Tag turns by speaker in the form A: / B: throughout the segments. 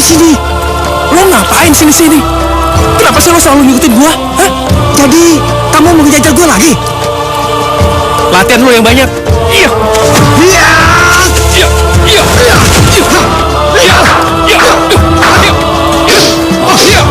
A: sini.
B: Lo ngapain sini-sini? Kenapa sih lo selalu ngikutin gua? Hah?
A: Jadi kamu mau menjajal gue lagi?
B: Latihan lo yang banyak. Iya.
A: Iya.
B: Iya. Iya. Iya. Iya. Iya. Iya. Iya.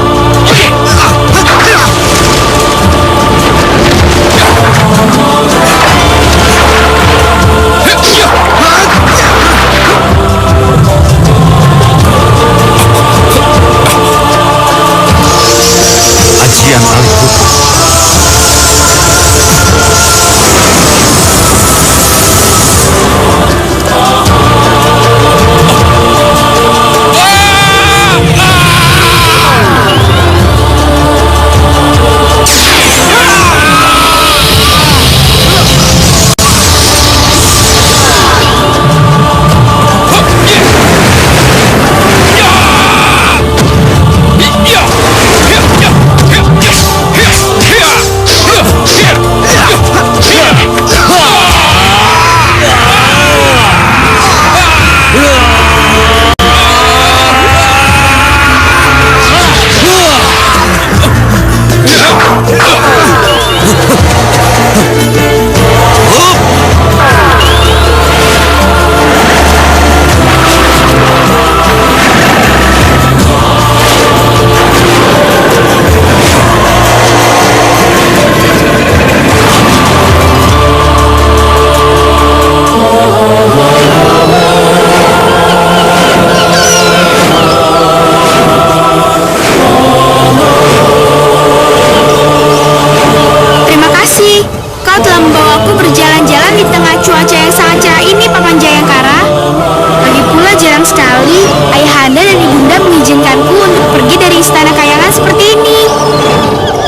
C: Ajian alih hukum.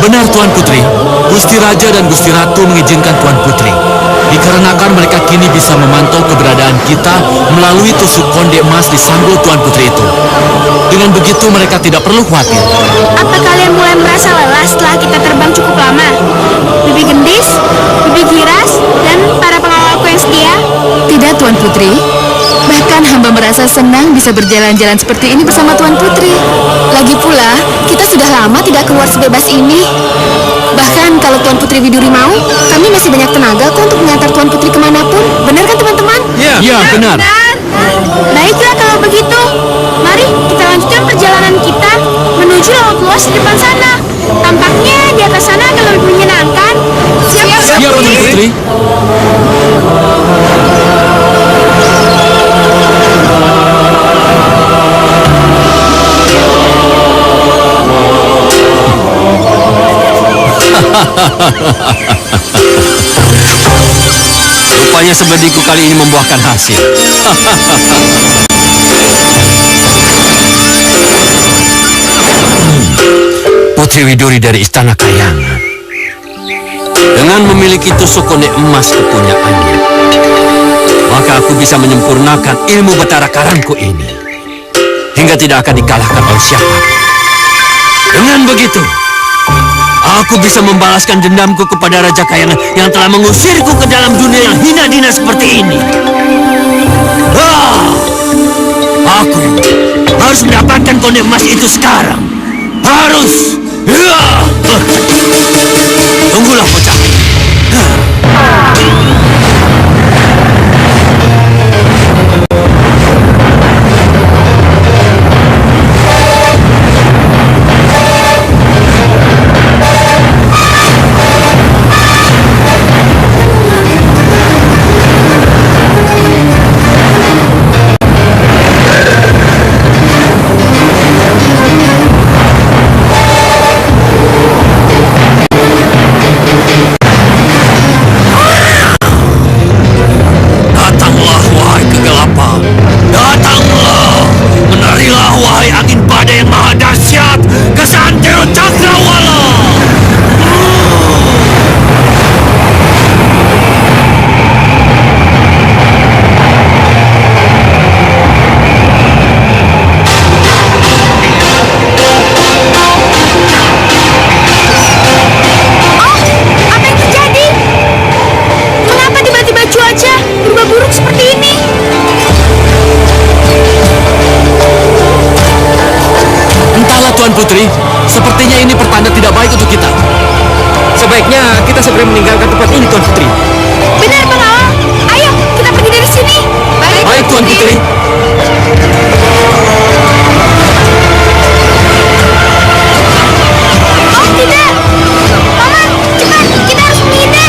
D: Benar Tuan Putri, Gusti Raja dan Gusti Ratu mengizinkan Tuan Putri. Dikarenakan mereka kini bisa memantau keberadaan kita melalui tusuk konde emas di sanggul Tuan Putri itu. Dengan begitu mereka tidak perlu khawatir.
E: Apa kalian mulai merasa lelah setelah kita terbang cukup lama? Bibi Gendis, Bibi Giras, dan para pengawalku yang setia?
F: Tidak Tuan Putri. Bahkan hamba merasa senang bisa berjalan-jalan seperti ini bersama Tuan Putri. Lagi pula, kita sudah lama tidak keluar sebebas ini. Bahkan kalau Tuan Putri Widuri mau, kami masih banyak tenaga kok untuk mengantar Tuan Putri kemanapun. Benar kan teman-teman?
D: Ya, benar.
E: Baiklah kalau begitu. Mari kita lanjutkan perjalanan kita menuju laut luas di depan sana. Tampaknya di atas sana akan lebih menyenangkan. Siap,
D: Tuan Putri.
C: Rupanya sebediku kali ini membuahkan hasil. Putri Widuri dari Istana Kayangan. Dengan memiliki tusuk konde emas kepunyaannya, maka aku bisa menyempurnakan ilmu Batara Karangku ini hingga tidak akan dikalahkan oleh siapapun. Dengan begitu, aku bisa membalaskan dendamku kepada Raja Kayangan yang telah mengusirku ke dalam dunia yang hina dina seperti ini. Aku harus mendapatkan konde emas itu sekarang. Harus. Tunggulah bocah.
D: Putri, sepertinya ini pertanda tidak baik untuk kita.
C: Sebaiknya kita segera meninggalkan tempat ini, Tuan Putri.
E: Benar, pengawal. Ayo, kita pergi dari sini.
C: Baik, Tuan Putri.
E: Oh, tidak. Paman, cepat. Kita harus menghindar.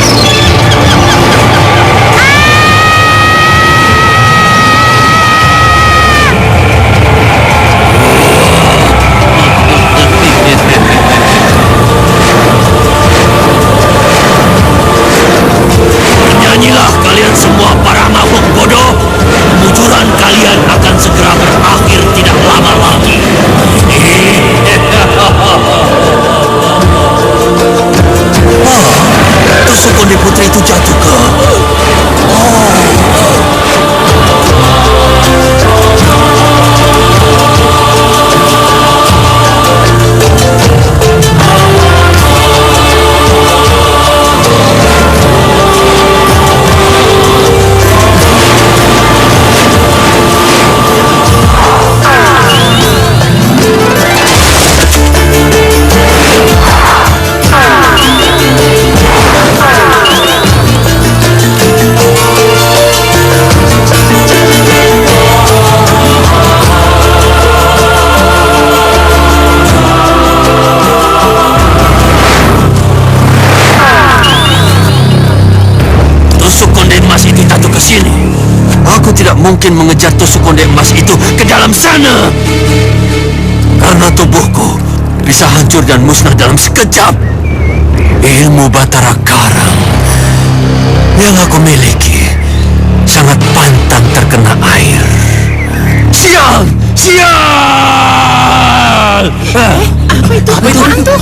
C: Nyanyilah kalian semua para makhluk bodoh. Kemunculan kalian akan segera berakhir tidak lama lagi. Tusuk konde putri itu jatuh ke... Aku tidak mungkin mengejar tusuk konde emas itu ke dalam sana. Karena tubuhku bisa hancur dan musnah dalam sekejap. Ilmu Batara Karang yang aku miliki sangat pantang terkena air. Sial! Sial!
F: Apa itu? Apaan tuh?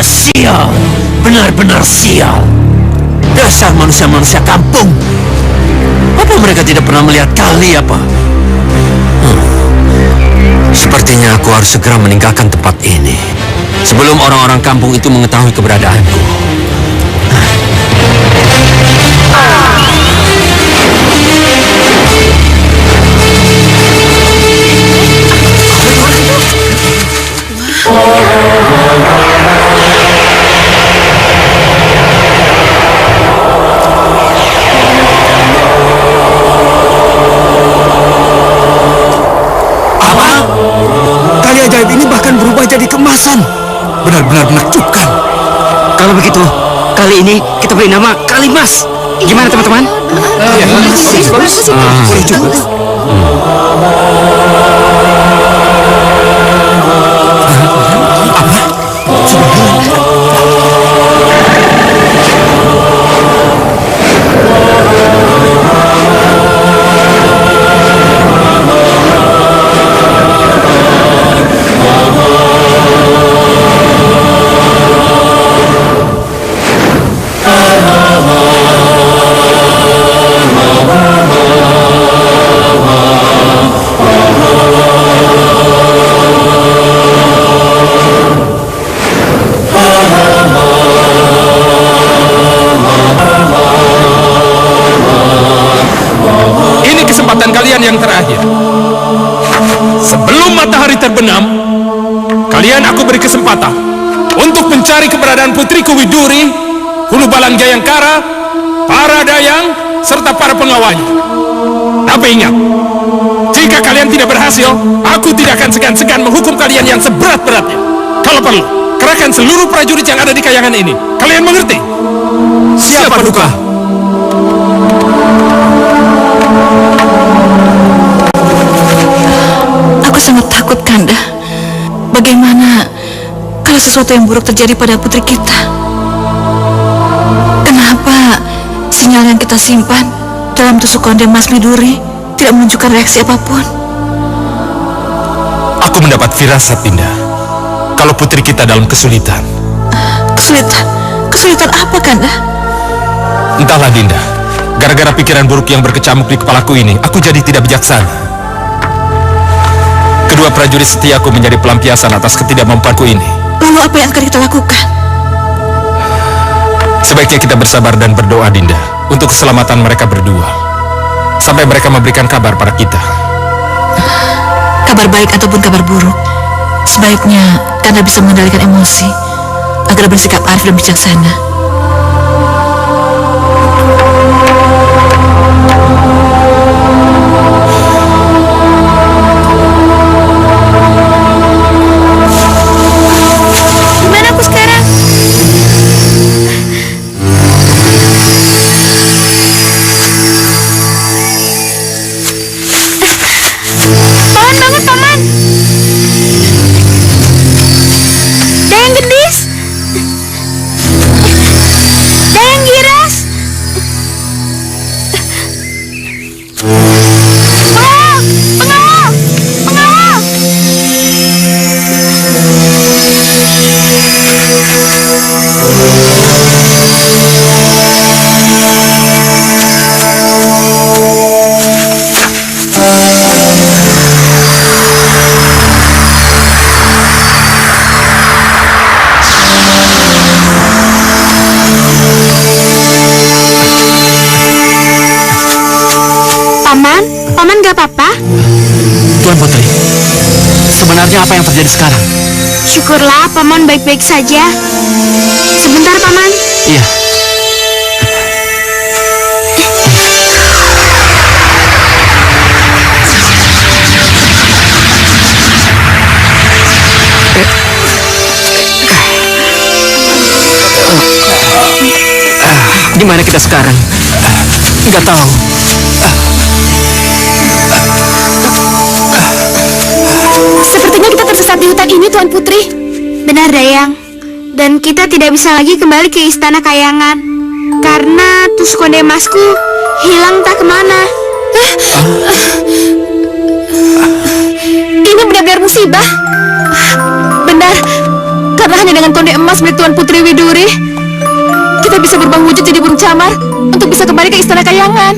C: Sial! Benar-benar sial. Dasar manusia-manusia kampung. Apa mereka tidak pernah melihat kali apa? Sepertinya aku harus segera meninggalkan tempat ini sebelum orang-orang kampung itu mengetahui keberadaanku.
A: Tali ajaib ini bahkan berubah jadi kemasan. Benar-benar menakjubkan.
B: Kalau begitu, kali ini kita beri nama Kalimas. Gimana teman-teman?
A: Boleh juga.
B: Yang terakhir, sebelum matahari terbenam, kalian aku beri kesempatan untuk mencari keberadaan putriku Widuri, Hulu Balang Jayangkara, para dayang, serta para pengawalnya. Tapi ingat, jika kalian tidak berhasil, aku tidak akan segan-segan menghukum kalian yang seberat-beratnya. Kalau perlu, kerahkan seluruh prajurit yang ada di kayangan ini. Kalian mengerti?
C: Siap, Paduka.
F: Aku sangat takut, Kanda. Bagaimana kalau sesuatu yang buruk terjadi pada putri kita? Kenapa sinyal yang kita simpan dalam tusuk konde Mas Widuri tidak menunjukkan reaksi apapun?
B: Aku mendapat firasat, Dinda. Kalau putri kita dalam kesulitan.
F: Kesulitan? Kesulitan apa, Kanda?
B: Entahlah, Dinda. Gara-gara pikiran buruk yang berkecamuk di kepalaku ini, aku jadi tidak bijaksana. Kedua prajurit setiaku menjadi pelampiasan atas ketidakmampuanku ini.
F: Lalu apa yang akan kita lakukan?
B: Sebaiknya kita bersabar dan berdoa, Dinda, untuk keselamatan mereka berdua. sampai mereka memberikan kabar pada kita.
G: Kabar baik ataupun kabar buruk, sebaiknya Kanda bisa mengendalikan emosi agar bersikap arif dan bijaksana.
E: Gimana aku sekarang? Paman, bangun paman! Dayang gendis! Dayang giras! Pengawal! Pengawal! Pengawal! Paman gak apa-apa?
D: Tuan Putri, sebenarnya apa yang terjadi sekarang?
E: Syukurlah paman baik-baik saja. Sebentar paman.
D: Iya. Di mana kita sekarang? Nggak tahu.
E: Sepertinya kita tersesat di hutan ini, Tuan Putri. Benar, Dayang. Dan kita tidak bisa lagi kembali ke Istana Kayangan karena tusuk konde emasku hilang tak kemana.
F: Ini benar-benar musibah. Benar, karena hanya dengan konde emas milik Tuan Putri Widuri, kita bisa berubah wujud jadi burung camar untuk bisa kembali ke Istana Kayangan.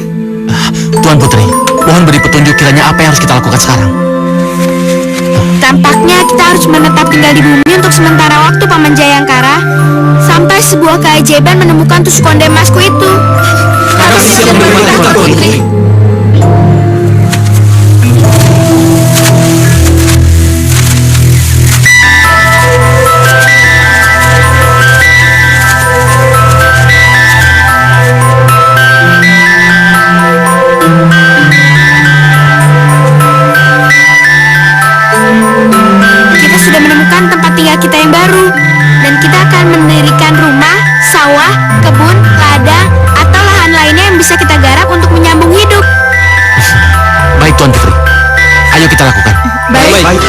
D: Tuan Putri, mohon beri petunjuk kiranya apa yang harus kita lakukan sekarang.
E: Tampaknya kita harus menetap tinggal di bumi untuk sementara waktu, Paman Jayangkara, sampai sebuah keajaiban menemukan tusuk konde emasku itu.
D: Kami siap menerima, Tuan Putri.
E: Kita sudah menemukan tempat tinggal kita yang baru, dan kita akan mendirikan rumah, sawah, kebun, ladang, atau lahan lainnya yang bisa kita garap untuk menyambung hidup.
D: Baik, Tuan Putri. Ayo kita lakukan.
F: Baik.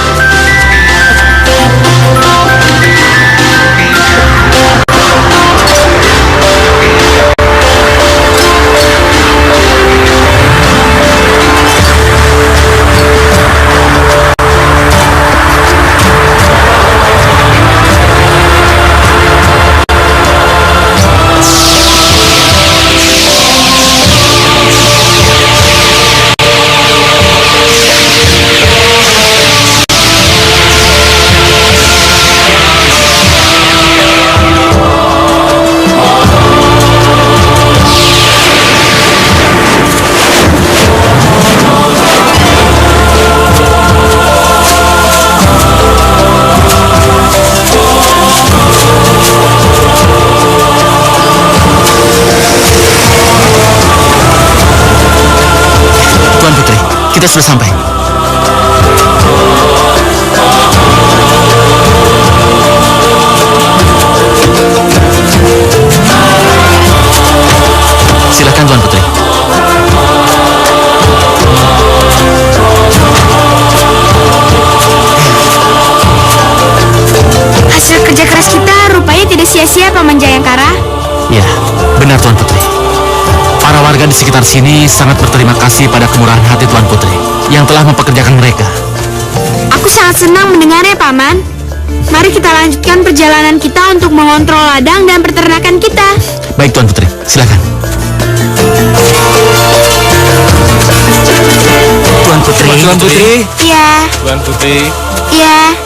D: Tuan Putri, kita sudah sampai. Silakan, Tuan Putri.
E: Hasil kerja keras kita rupanya tidak sia-sia, Paman Jayangkara.
D: Ya, benar, Tuan Putri. Para warga di sekitar sini sangat berterima kasih pada kemurahan hati Tuan Putri yang telah mempekerjakan mereka.
E: Aku sangat senang mendengarnya, Paman. Mari kita lanjutkan perjalanan kita untuk mengontrol ladang dan peternakan kita.
D: Baik, Tuan Putri, silakan. Tuan Putri.
A: Tuan Putri.
E: Iya,
B: Tuan Putri.
E: iya.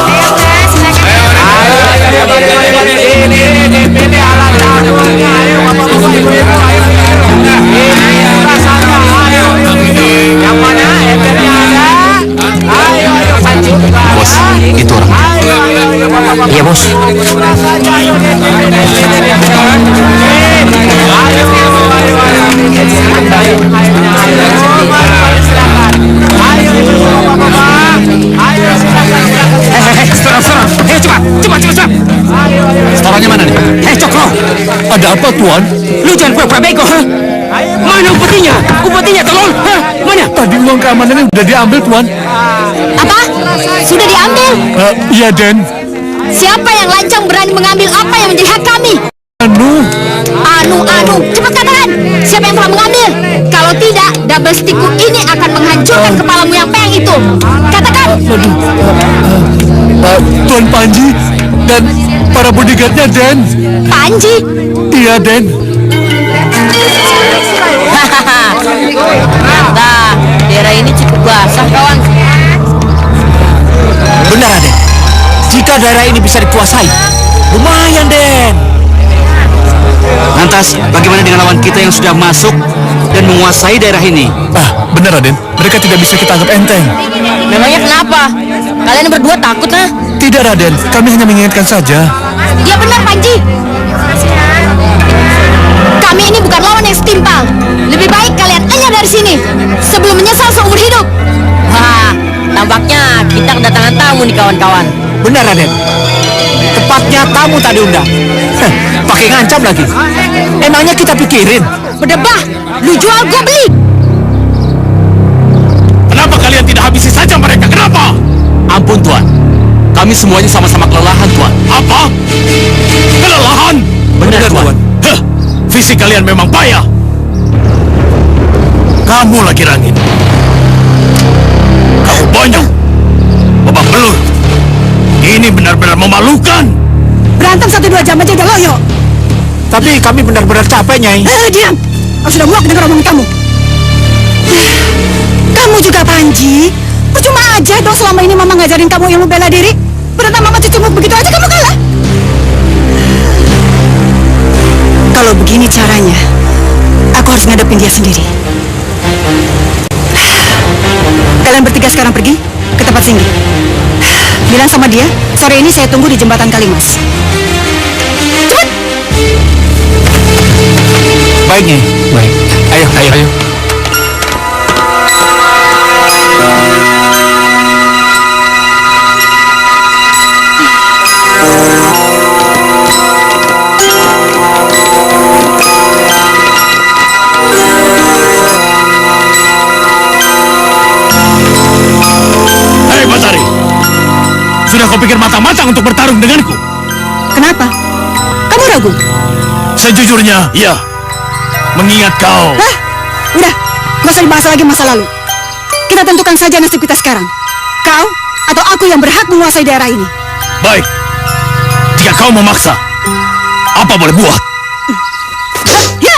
E: Ayo, Mas, silakan.
A: apa, Tuan?
C: Lu jangan pura-pura bego, ha? Mana upetinya? Upetinya, tolong! Ha? Mana?
A: Tadi uang keamanannya udah diambil, Tuan.
E: Apa? Sudah diambil?
A: Iya, Den.
E: Siapa yang lancang berani mengambil apa yang menjadi hak kami? Anu, cepat katakan! Siapa yang telah mengambil? Kalau tidak, double stickku ini akan menghancurkan kepalamu yang peyang itu. Katakan!
A: Tuan Panji dan para bodyguardnya, Den.
E: Panji?
A: Iya, Den.
H: Nah, daerah ini cukup basah, kawan.
C: Benar, Den. Jika daerah ini bisa dikuasai, lumayan, Den. Lantas, bagaimana dengan lawan kita yang sudah masuk dan menguasai daerah ini?
A: Benar, Raden. Mereka tidak bisa kita anggap enteng.
H: Memangnya kenapa? Kalian berdua takut, nah?
A: Tidak, Raden. Kami hanya mengingatkan saja.
E: Ya benar, Panji. Kami ini bukan lawan yang setimpal. Lebih baik kalian enyah dari sini sebelum menyesal seumur hidup.
H: Wah, tampaknya kita kedatangan tamu nih, kawan-kawan.
C: Benar, Raden. Tepatnya tamu tak diundang. Pakai ngancam lagi. Emangnya kita pikirin?
E: Berdebah, lu jual gua beli.
B: Kenapa kalian tidak habisi saja mereka? Kenapa?
D: Ampun, Tuan. Kami semuanya sama-sama kelelahan, Tuan.
B: Apa? Kelelahan?
C: Benar, Tuan.
B: Fisik kalian memang payah. Kamu lagi Rangin. Kamu banyak. Babak belur. Ini benar-benar memalukan.
E: Berantem 1-2 jam aja udah loyo.
C: Tapi kami benar-benar capek, Nyai.
E: Diam. Aku sudah muak dengar omongan kamu. Kamu juga, Panji. Percuma aja dong selama ini Mama ngajarin kamu ilmu bela diri. Berantem sama cucumu begitu aja kamu kalah. Kalau begini caranya, aku harus ngadepin dia sendiri. Kalian bertiga sekarang pergi ke tempat Singgi. Bilang sama dia, sore ini saya tunggu di jembatan Kalimas. Cepat!
C: Baik, Nyai. Baik. Ayo.
B: Hei Batari, sudah kau pikir matang-matang untuk bertarung denganku?
E: Kenapa? Kamu ragu?
B: Sejujurnya, iya. Mengingat kau.
E: Hah? Udah, nggak usah dibahas lagi masa lalu. Kita tentukan saja nasib kita sekarang. Kau atau aku yang berhak menguasai daerah ini.
B: Baik. Jika kau memaksa, apa boleh buat?
E: Ya!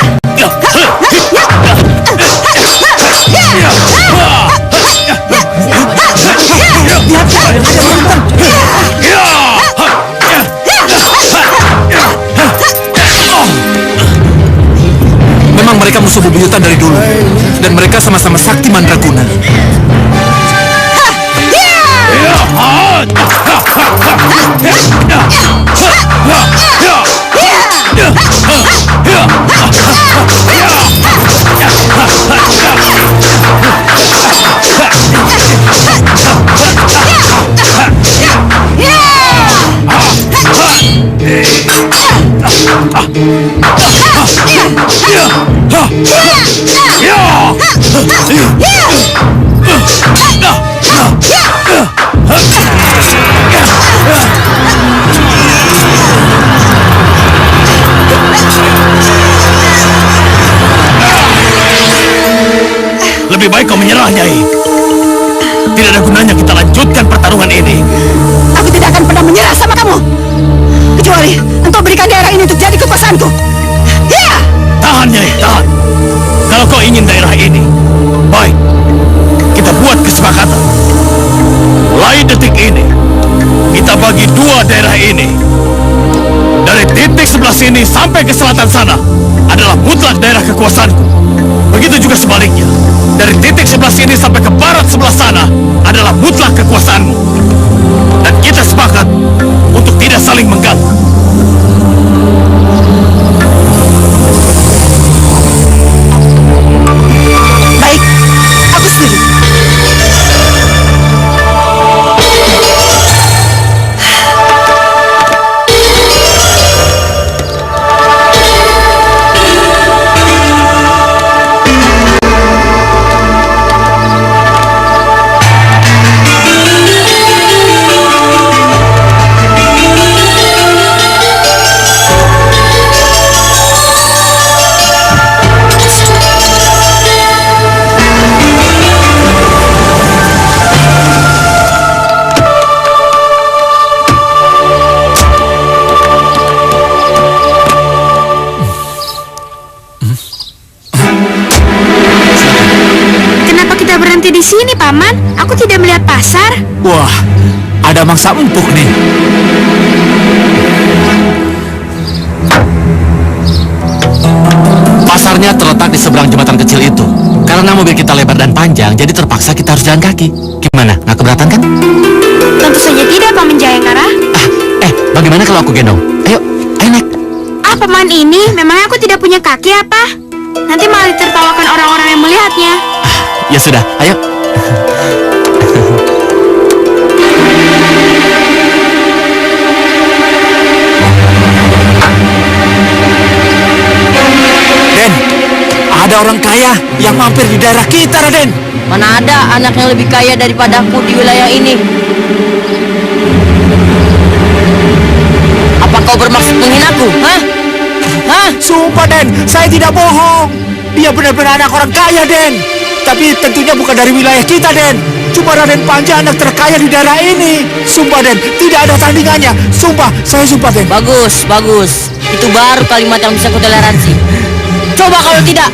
D: Memang mereka musuh bebuyutan dari dulu. Dan mereka sama-sama sakti mandraguna.
B: Lebih baik kau menyerah, Nyai. Tidak ada gunanya kita lanjutkan pertarungan ini.
E: Aku tidak akan pernah menyerah sama kamu. Kecuali engkau berikan daerah ini untuk jadi kekuasaanku. Ya!
B: Tahan, Nyai, tahan. Kalau kau ingin daerah ini, baik. Kita buat kesepakatan. Mulai detik ini, kita bagi dua daerah ini. Dari titik sebelah sini sampai ke selatan sana adalah mutlak daerah kekuasaanku. Begitu juga sebaliknya. Dari titik sebelah sini sampai ke barat sebelah sana adalah mutlak kekuasaanmu. Dan kita sepakat untuk tidak saling mengganggu.
E: Baik, aku setuju. berhenti di sini, Paman? Aku tidak melihat pasar.
A: Wah, ada mangsa empuk nih.
D: Pasarnya terletak di seberang jembatan kecil itu. Karena mobil kita lebar dan panjang, jadi terpaksa kita harus jalan kaki. Gimana? Nggak keberatan kan?
E: Tentu saja tidak, Paman Jayangkara.
D: Bagaimana kalau aku gendong? Ayo naik.
E: Paman ini? Memangnya aku tidak punya kaki apa? Nanti malah ditertawakan orang-orang yang melihatnya.
D: Ya sudah, ayo.
A: Den, ada orang kaya yang mampir di daerah kita, Raden.
H: Mana ada anak yang lebih kaya daripadaku di wilayah ini? Apa kau bermaksud menghinaku? Hah?
A: Sumpah, Den, saya tidak bohong. Dia benar-benar anak orang kaya, Den. Tapi tentunya bukan dari wilayah kita, Den. Cuma Raden Panja anak terkaya di daerah ini. Sumpah, Den, tidak ada tandingannya. Sumpah, saya sumpah, Den.
H: Bagus. Itu baru kalimat yang bisa kutoleransi. Coba kalau tidak,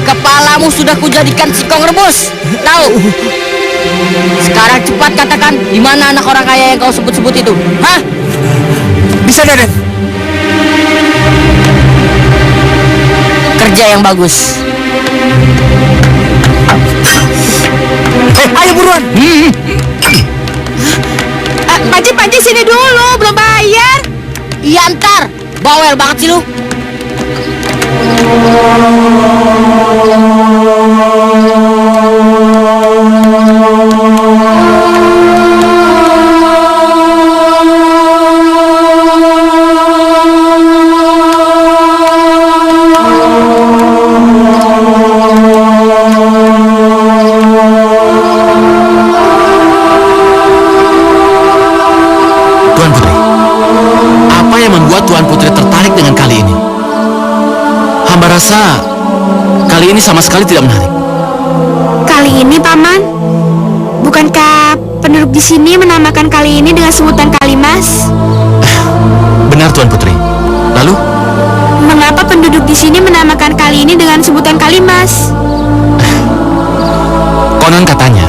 H: kepalamu sudah kujadikan singkong rebus. Tahu? Sekarang cepat katakan, di mana anak orang kaya yang kau sebut-sebut itu? Hah?
A: Bisa, Den.
H: Kerja yang bagus.
A: Ayo buruan.
E: Panji sini dulu, belum bayar.
H: Iya ntar, bawel banget sih lu.
D: Rasa kali ini sama sekali tidak menarik.
E: Kali ini, Paman? Bukankah penduduk di sini menamakan kali ini dengan sebutan Kalimas?
D: Benar, Tuan Putri. Lalu?
E: Mengapa penduduk di sini menamakan kali ini dengan sebutan Kalimas?
D: Konon katanya,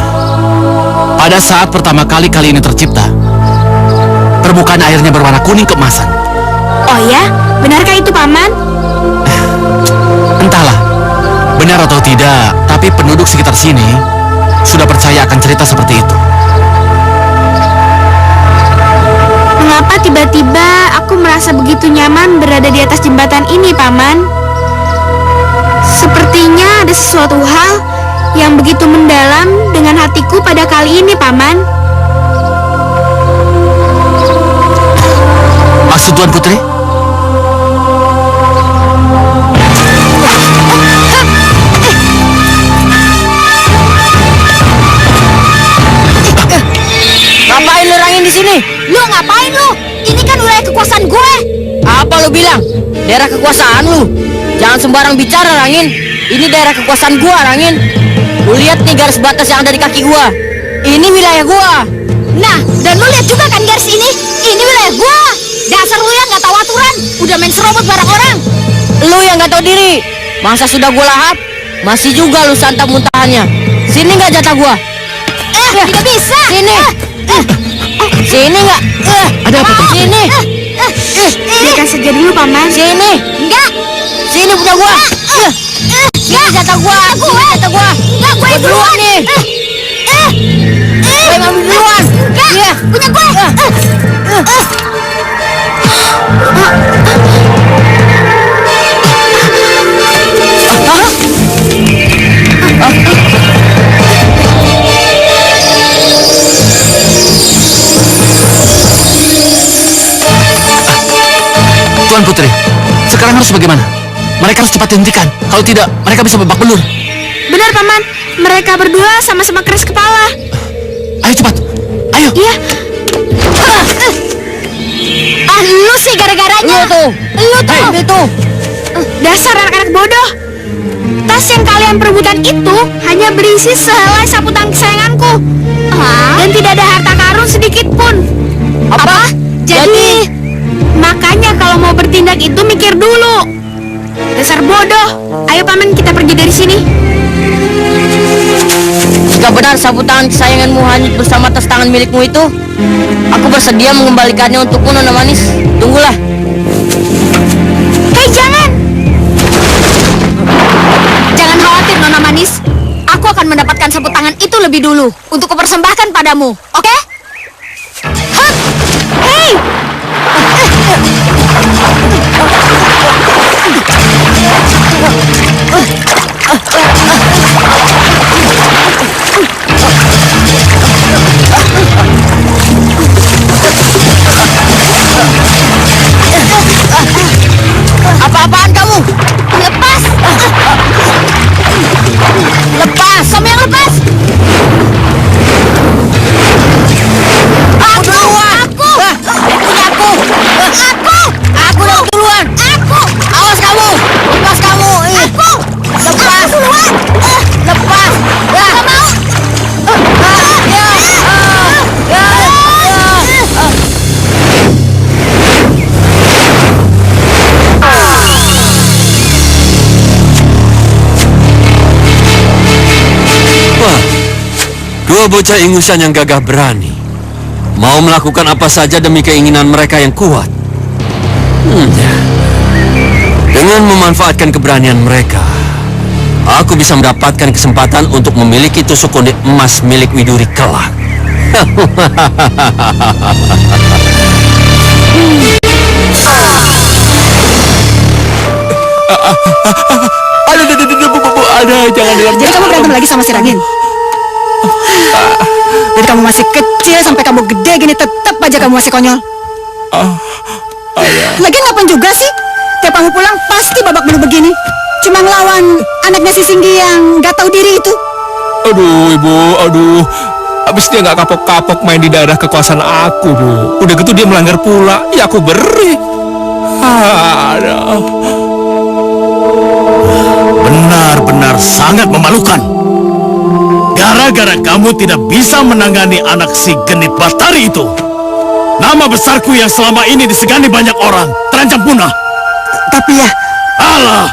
D: pada saat pertama kali ini tercipta, permukaan airnya berwarna kuning keemasan.
E: Oh ya? Benarkah itu, Paman?
D: Entahlah, benar atau tidak, tapi penduduk sekitar sini sudah percaya akan cerita seperti itu.
E: Mengapa tiba-tiba aku merasa begitu nyaman berada di atas jembatan ini, Paman? Sepertinya ada sesuatu hal yang begitu mendalam dengan hatiku pada kali ini, Paman.
D: Maksud Tuan Putri?
H: Ngapain lu Rangin di sini?
E: Lu ngapain lu? Ini kan wilayah kekuasaan gue.
H: Apa lu bilang? Daerah kekuasaan lu. Jangan sembarang bicara, Rangin. Ini daerah kekuasaan gua, Rangin. Lu lihat nih garis batas yang ada di kaki gua. Ini wilayah gua.
E: Nah, dan lu lihat juga kan garis ini? Ini wilayah gua. Dasar lu yang nggak tahu aturan, udah main serobot barang orang.
H: Lu yang nggak tahu diri. Masa sudah gua lahap, masih juga lu santap muntahannya. Sini nggak jatah gua?
E: Tidak bisa.
H: Sini. Sini nggak?
D: Ada apa tuh?
H: Sini.
E: Biarkan saja dulu, Paman.
H: Sini.
E: Enggak.
H: Sini punya gua. Sini jatah gua. Sini jatah gua.
E: Enggak, gue
H: Gua duluan nih. Gue ngambil duluan.
E: Enggak,
H: Iya.
E: punya gue.
D: Tuan Putri, sekarang harus bagaimana? Mereka harus cepat dihentikan. Kalau tidak, mereka bisa babak belur.
E: Benar, Paman. Mereka berdua sama-sama keras kepala.
D: Ayo cepat, ayo.
E: Iya. Lu sih gara-garanya. Lu tuh.
H: Itu.
E: Dasar anak-anak bodoh. Tas yang kalian perebutan itu hanya berisi sehelai sapu tangan kesayanganku. Dan tidak ada harta karun sedikit pun.
H: Apa?
E: Jadi makanya kalau mau bertindak itu mikir dulu. Dasar bodoh. Ayo, Paman, kita pergi dari sini.
H: Jika mendengar sapu tangan kesayanganmu hanyut bersama tas tangan milikmu itu, aku bersedia mengembalikannya untukmu, Nona Manis. Tunggulah.
E: Hei, jangan! Jangan khawatir, Nona Manis. Aku akan mendapatkan sapu tangan itu lebih dulu untuk kupersembahkan padamu, oke? Hah! Hei!
H: Apa-apaan kamu?
E: Lepas!
H: Lepas!
E: Kamu yang lepas!
H: Aku duluan!
E: Aku!
H: Punya aku! Aku duluan!
E: Aku!
H: Awas kamu! Lepas kamu!
E: Aku!
H: Lepas!
E: Duluan!
H: Lepas!
E: Gak mau!
C: Wah, dua bocah ingusan yang gagah berani mau melakukan apa saja demi keinginan mereka yang kuat. Dengan memanfaatkan keberanian mereka, aku bisa mendapatkan kesempatan untuk memiliki tusuk konde emas milik Widuri kelak.
F: Jadi kamu berantem lagi sama si Ragin? Dari kamu masih kecil sampai kamu gede gini tetap aja kamu masih konyol. Lagian ngapain juga sih? Tiap kamu pulang pasti babak belur begini. Cuma ngelawan anaknya si Singgi yang gak tahu diri itu.
B: Aduh, Ibu, aduh. Habis dia nggak kapok-kapok main di daerah kekuasaan aku, Bu. Udah gitu dia melanggar pula, ya aku beri. Aduh.
A: Benar-benar sangat memalukan. Gara-gara kamu tidak bisa menangani anak si genit Batari itu, nama besarku yang selama ini disegani banyak orang terancam punah.
F: Tapi ya,
A: Alah,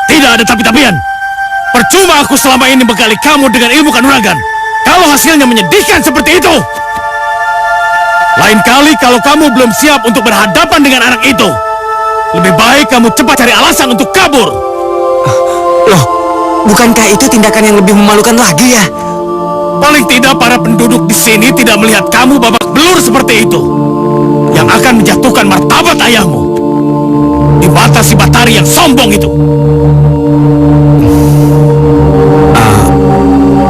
A: tidak ada tapi-tapian. Percuma aku selama ini bekali kamu dengan ilmu kanuragan, kalau hasilnya menyedihkan seperti itu. Lain kali kalau kamu belum siap untuk berhadapan dengan anak itu, lebih baik kamu cepat cari alasan untuk kabur.
F: loh, bukankah itu tindakan yang lebih memalukan lagi ya?
A: Paling tidak para penduduk di sini tidak melihat kamu babak belur seperti itu, yang akan menjatuhkan martabat ayahmu di mata si Batari yang sombong itu.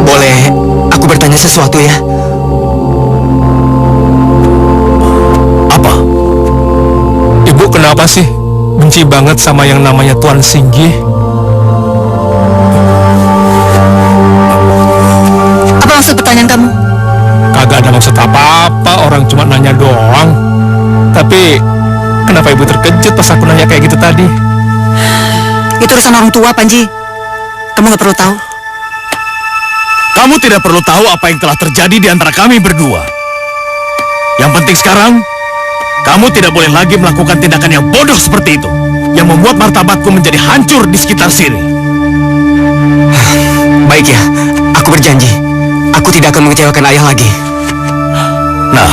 F: Boleh aku bertanya sesuatu ya?
A: Apa?
B: Ibu kenapa sih benci banget sama yang namanya Tuan Singgi?
F: Apa maksud pertanyaan kamu?
B: Kagak ada maksud apa-apa, orang cuma nanya doang. Tapi kenapa ibu terkejut pas aku nanya kayak gitu tadi?
F: Itu urusan orang tua, Panji. Kamu nggak perlu tahu.
A: Kamu tidak perlu tahu apa yang telah terjadi di antara kami berdua. Yang penting sekarang, kamu tidak boleh lagi melakukan tindakan yang bodoh seperti itu, yang membuat martabatku menjadi hancur di sekitar sini.
F: Baik ya, aku berjanji. Aku tidak akan mengecewakan ayah lagi.
A: Nah,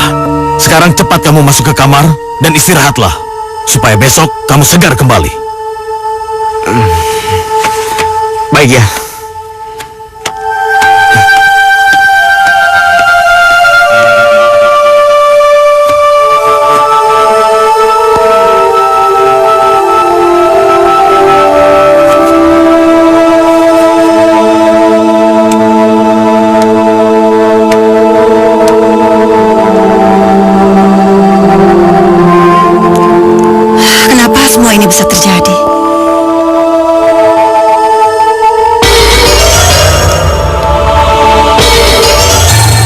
A: sekarang cepat kamu masuk ke kamar dan istirahatlah, supaya besok kamu segar kembali.
F: Baik ya. Kenapa semua ini bisa terjadi?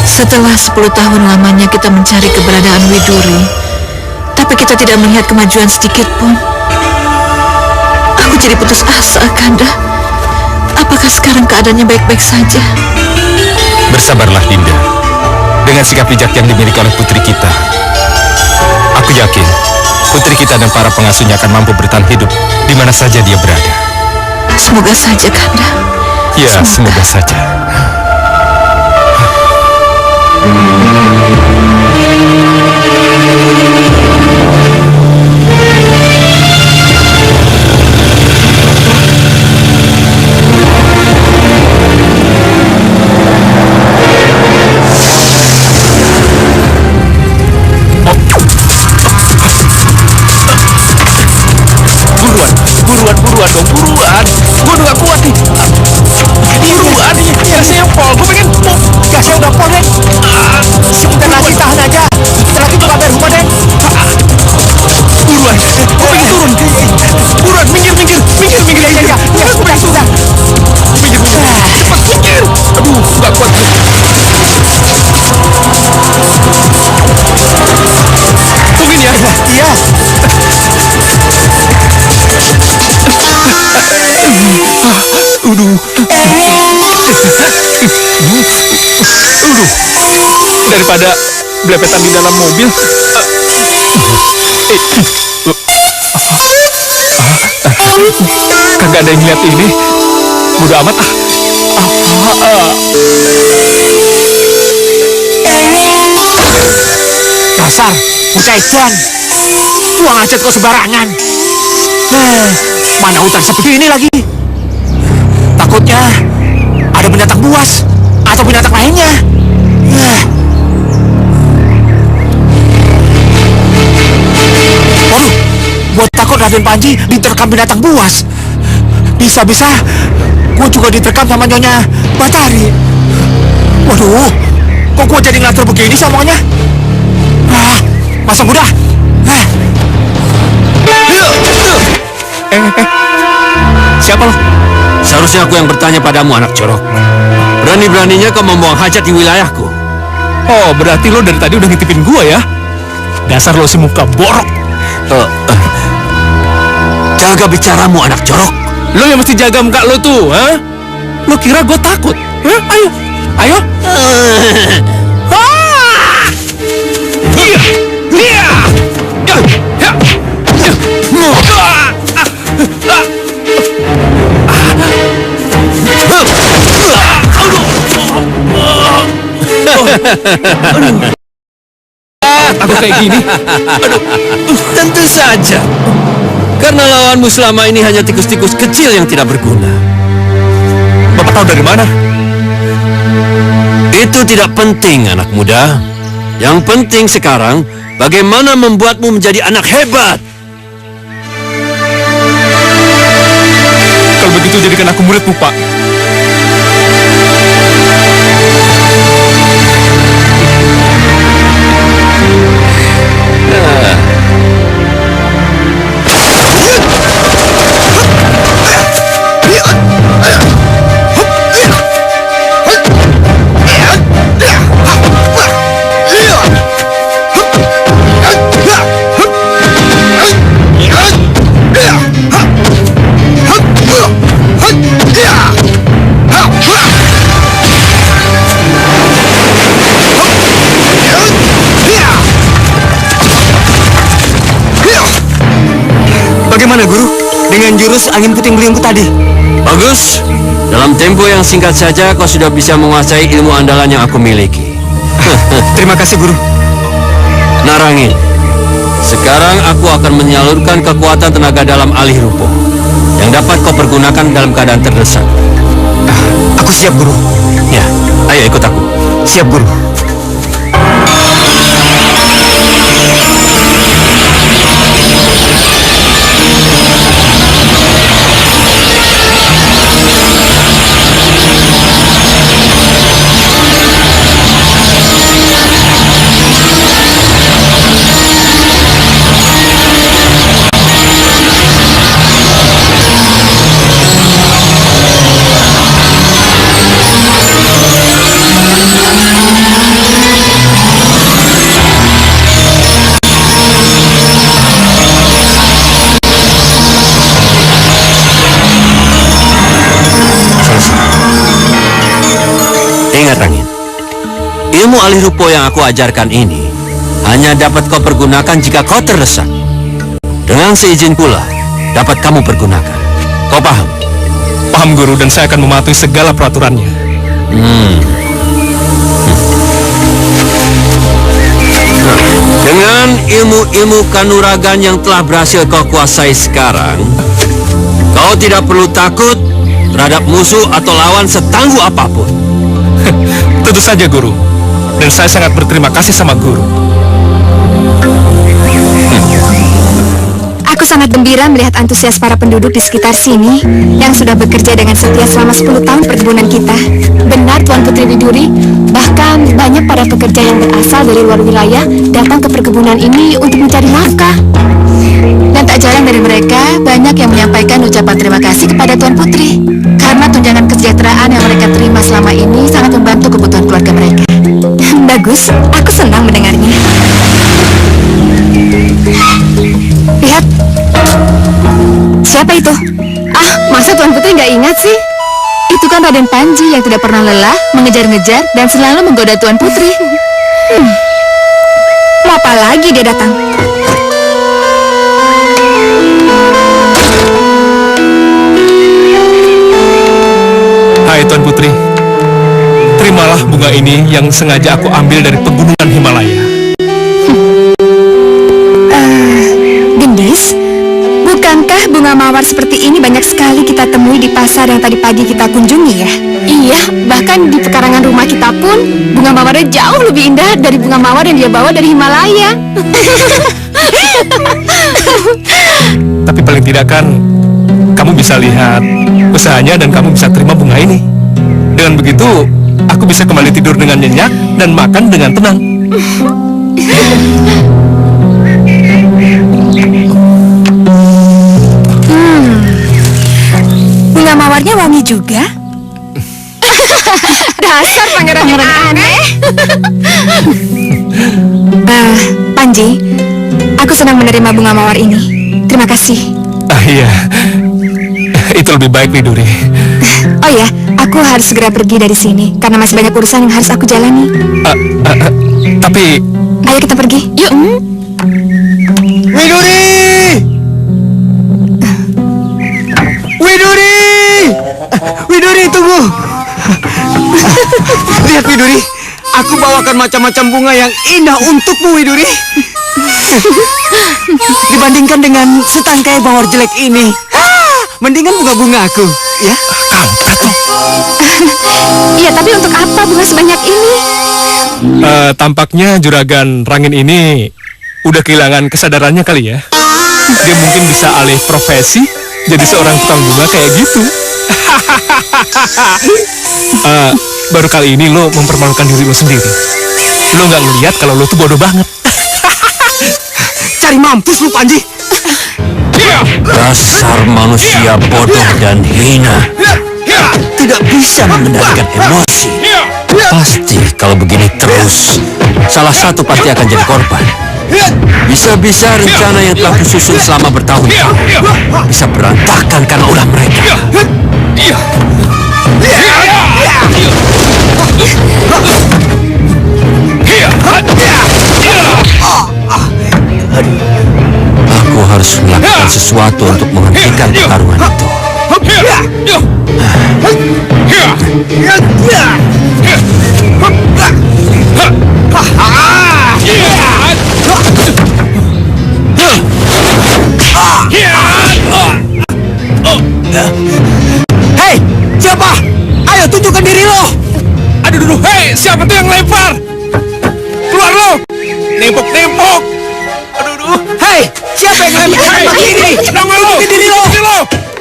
F: Setelah 10 tahun lamanya kita mencari keberadaan Widuri, tapi kita tidak melihat kemajuan sedikit pun. Aku jadi putus asa, Kanda. Apakah sekarang keadaannya baik-baik saja?
B: Bersabarlah, Dinda. Dengan sikap bijak yang dimiliki oleh putri kita, aku yakin putri kita dan para pengasuhnya akan mampu bertahan hidup di mana saja dia berada.
G: Semoga saja, Kanda.
B: Ya, semoga saja. Buruan dong, buruan. Gue udah gak kuat nih. Buruan nih, gasnya yang pol. Gue pengen
A: Gasnya udah pol, Den. Sebentar lagi, tahan aja. Sebentar lagi juga bayar rumah, Den.
B: buruan. Gue pengen turun. Buruan, minggir.
A: Ya, sudah.
B: Minggir. Cepat, minggir. Aduh, gak kuat gue. Tungguin ya.
A: Iya.
B: Daripada belepetan di dalam mobil. Kagak ada yang lihat ini. Bodo amat ah.
A: Dasar, bocah edan. Buang aja kau sembarangan. Mana hutan seperti ini lagi? Takutnya ada binatang buas atau binatang lainnya. Waduh, gua takut Raden Panji diterkam binatang buas. Bisa-bisa gua juga diterkam sama Nyonya Batari. Waduh, kok gua jadi ngatur begini semuanya? Masa mudah?
B: Siapa lo?
C: Seharusnya aku yang bertanya padamu, anak corok. Berani-beraninya kau membuang hajat di wilayahku.
B: Oh, berarti lo dari tadi udah ngintipin gua ya? Dasar lo si muka borok.
C: Jaga bicaramu, anak corok.
B: Lo yang mesti jaga muka lo tuh, ha? Lo kira gua takut? Hah? Ayo. Aku kayak gini.
C: Tentu saja. Karena lawanmu selama ini hanya tikus-tikus kecil yang tidak berguna.
B: Bapak tahu dari mana?
C: Itu tidak penting, anak muda. Yang penting sekarang, bagaimana membuatmu menjadi anak hebat.
B: Kalau begitu jadikan aku muridmu, Pak.
A: Bagaimana, Guru? Dengan jurus angin puting beliungku tadi?
C: Bagus. Dalam tempo yang singkat saja kau sudah bisa menguasai ilmu andalan yang aku miliki.
A: Terima kasih, Guru.
C: Narangin, sekarang aku akan menyalurkan kekuatan tenaga dalam alih rupo yang dapat kau pergunakan dalam keadaan terdesak.
A: Aku siap, Guru.
C: Ya, ayo ikut aku.
A: Siap, Guru.
C: Ilmu alih rupo yang aku ajarkan ini hanya dapat kau pergunakan jika kau terdesak. Dengan seizin pula dapat kamu pergunakan. Kau paham?
B: Paham, Guru, dan saya akan mematuhi segala peraturannya.
C: Dengan ilmu-ilmu kanuragan yang telah berhasil kau kuasai sekarang, kau tidak perlu takut terhadap musuh atau lawan setangguh apapun.
B: Tentu saja, Guru. Dan saya sangat berterima kasih sama Guru.
F: Aku sangat gembira melihat antusias para penduduk di sekitar sini yang sudah bekerja dengan setia selama 10 tahun perkebunan kita. Benar, Tuan Putri Widuri, bahkan banyak para pekerja yang berasal dari luar wilayah datang ke perkebunan ini untuk mencari nafkah. Dan tak jarang dari mereka banyak yang menyampaikan ucapan terima kasih kepada Tuan Putri karena tunjangan kesejahteraan yang mereka terima selama ini sangat membantu kebutuhan keluarga mereka. Bagus, aku senang mendengarnya. Lihat, siapa itu? Ah, masa Tuan Putri nggak ingat sih? Itu kan Raden Panji yang tidak pernah lelah mengejar-ngejar dan selalu menggoda Tuan Putri. Mau apa lagi dia datang?
B: Hai Tuan Putri, terimalah bunga ini yang sengaja aku ambil dari pegunungan Himalaya.
F: Gendis, bukankah bunga mawar seperti ini banyak sekali kita temui di pasar yang tadi pagi kita kunjungi ya? Iya, bahkan di pekarangan rumah kita pun bunga mawarnya jauh lebih indah dari bunga mawar yang dia bawa dari Himalaya.
B: Tapi paling tidak kan, kamu bisa lihat usahanya dan kamu bisa terima bunga ini. Dengan begitu, aku bisa kembali tidur dengan nyenyak dan makan dengan tenang.
F: Bunga mawarnya wangi juga. Dasar pangeran yang aneh. Panji, aku senang menerima bunga mawar ini. Terima kasih.
B: Iya, itu lebih baik Widuri.
F: Oh ya, aku harus segera pergi dari sini karena masih banyak urusan yang harus aku jalani.
B: Tapi
F: Ayo kita pergi, yuk.
A: Widuri! Widuri! Widuri, tunggu! Lihat Widuri, aku bawakan macam-macam bunga yang indah untukmu Widuri. Dibandingkan dengan setangkai mawar jelek ini, mendingan bunga-bunga aku, ya?
B: kampret tuh.
F: Iya, tapi untuk apa bunga sebanyak ini?
B: Tampaknya juragan Rangin ini udah kehilangan kesadarannya kali ya. Dia mungkin bisa alih profesi jadi seorang tukang bunga kayak gitu. Baru kali ini lo mempermalukan diri lo sendiri. Lo nggak ngeliat kalau lo tuh bodoh banget.
A: Cari mampus lu Panji.
C: Dasar manusia bodoh dan hina, tidak bisa mengendalikan emosi. Pasti kalau begini terus, salah satu pasti akan jadi korban. Bisa-bisa rencana yang telah kususun selama bertahun-tahun bisa berantakan karena ulah mereka. Aku harus melakukan sesuatu untuk menghentikan pertarungan itu.
A: Hei, siapa? Ayo tunjukkan diri lo.
B: Aduh, hei, siapa tuh yang lempar? Keluar lo! Nempok!
A: Hei, siapa yang lempar diri?
B: Nama lo!
A: Tunjukkan diri lo.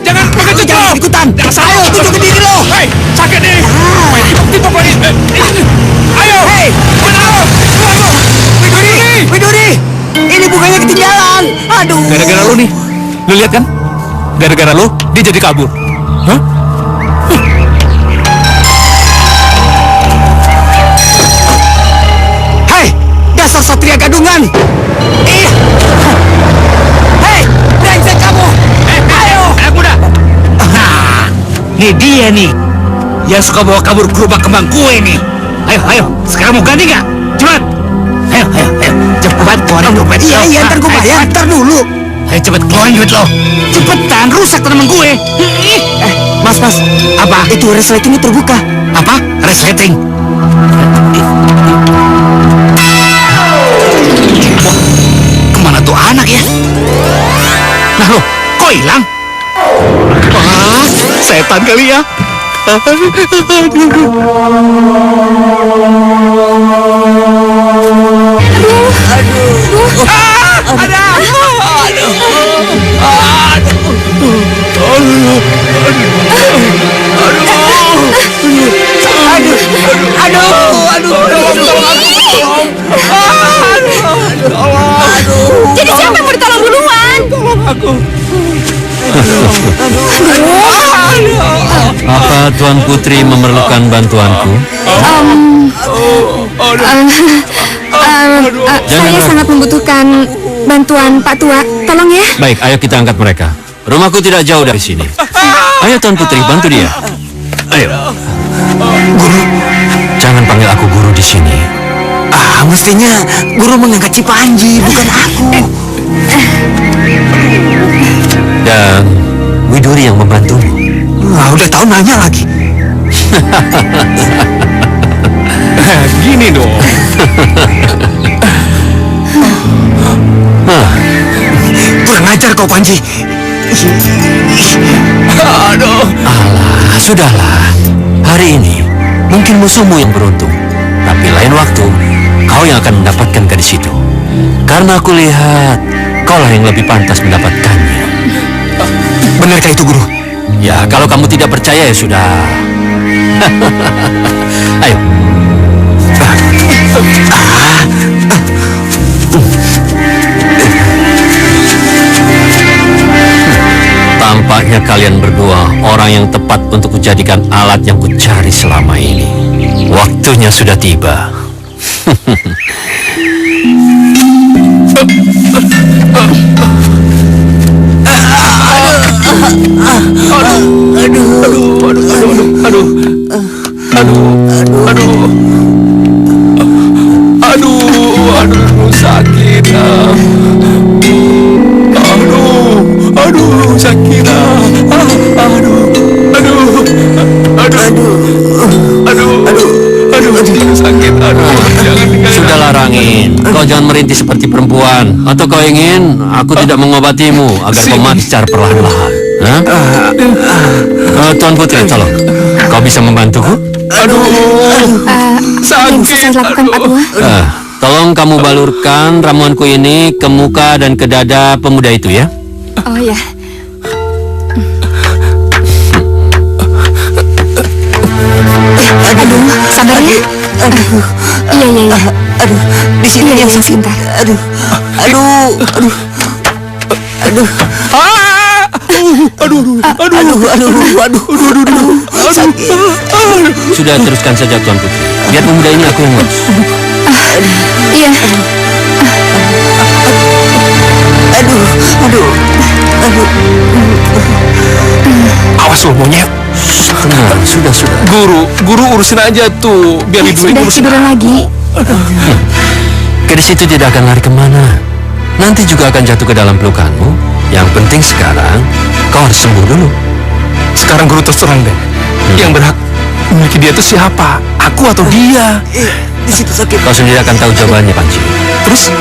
B: Jangan pengecut lo!
A: Jangan ikutan. Ayo tunjukkan diri lo.
B: Hei, sakit nih! Main tipok lagi! Ayo!
A: Hei,
B: mana lo? Keluar lo!
A: Widuri, ini bunganya ketinggalan. Aduh.
B: Gara-gara lo nih, lo lihat kan? Gara-gara lo, dia jadi kabur. Hah?
A: Hei, dasar satria gadungan. Hei, brengsek kamu. Ayo.
C: Anak muda! Nih dia nih yang suka bawa kabur gerobak kembang kue nih. Ayo, sekarang mau ganti nggak? Cepat! Ayo, cepat keluarin dompet lo.
A: Iya, ntar gue bayar. Ntar dulu.
C: Ayo cepat keluarin duit lo. Cepetan, rusak tanaman gue.
A: Mas,
C: Apa?
A: itu resletingnya terbuka.
C: Apa? Resleting?
A: hilang? Wah, setan kali ya.
E: Jadi siapa yang mau ditolong duluan?
C: Apa Tuan Putri memerlukan bantuanku?
E: Saya sangat membutuhkan bantuan Pak Tua. Tolong ya.
C: Baik, ayo kita angkat mereka. Rumahku tidak jauh dari sini. Ayo Tuan Putri, bantu dia. Ayo.
A: Guru,
C: Jangan panggil aku guru di sini.
A: mestinya guru mengangkat si Panji, bukan aku.
C: Dan Widuri yang membantumu.
A: Udah tahu nanya lagi.
B: Gini dong.
A: Kurang ajar kau, Panji.
B: Aduh.
C: Alah, sudahlah. Hari ini mungkin musuhmu yang beruntung, tapi lain waktu kau yang akan mendapatkan gadis itu. Karena aku lihat kaulah yang lebih pantas mendapatkannya.
A: Benarkah itu, guru?
C: Ya, kalau kamu tidak percaya ya sudah. Ayo. Tampaknya kalian berdua orang yang tepat untuk kujadikan alat yang kucari selama ini. Waktunya sudah tiba.
B: Aduh, sakit. Aduh, sakit. Aduh, sakit. Jangan tinggalin.
C: Sudahlah Rangin, kau jangan merintih seperti perempuan. Atau kau ingin aku tidak mengobatimu agar kau mati secara perlahan-lahan? Tuan Putri, tolong. Kau bisa membantuku?
E: Yang bisa saya lakukan, Pak Tua?
C: Tolong kamu balurkan ramuanku ini ke muka dan ke dada pemuda itu ya.
E: Oh ya. Aduh, sabar ya. Iya.
A: Di sini
E: Iya,
A: yang
E: iya,
A: sakit.
E: sebentar.
A: Sakit.
C: Sudah, teruskan saja Tuan Putri. Biar pemuda ini aku yang ngurus.
E: Iya.
B: Awas lo monyet.
C: Nah, sudah.
B: Guru urusin aja tuh. Biar Widuri
E: Sudah
B: urusin.
E: tiduran lagi.
C: Gadis itu tidak akan lari kemana. Nanti juga akan jatuh ke dalam pelukanmu. Yang penting sekarang kau harus sembuh dulu.
B: Sekarang guru terus terang deh. Yang berhak memiliki dia itu siapa? Aku atau dia?
A: Di situ sakit.
C: Kau sendiri akan tahu jawabannya, Panji.
B: Terus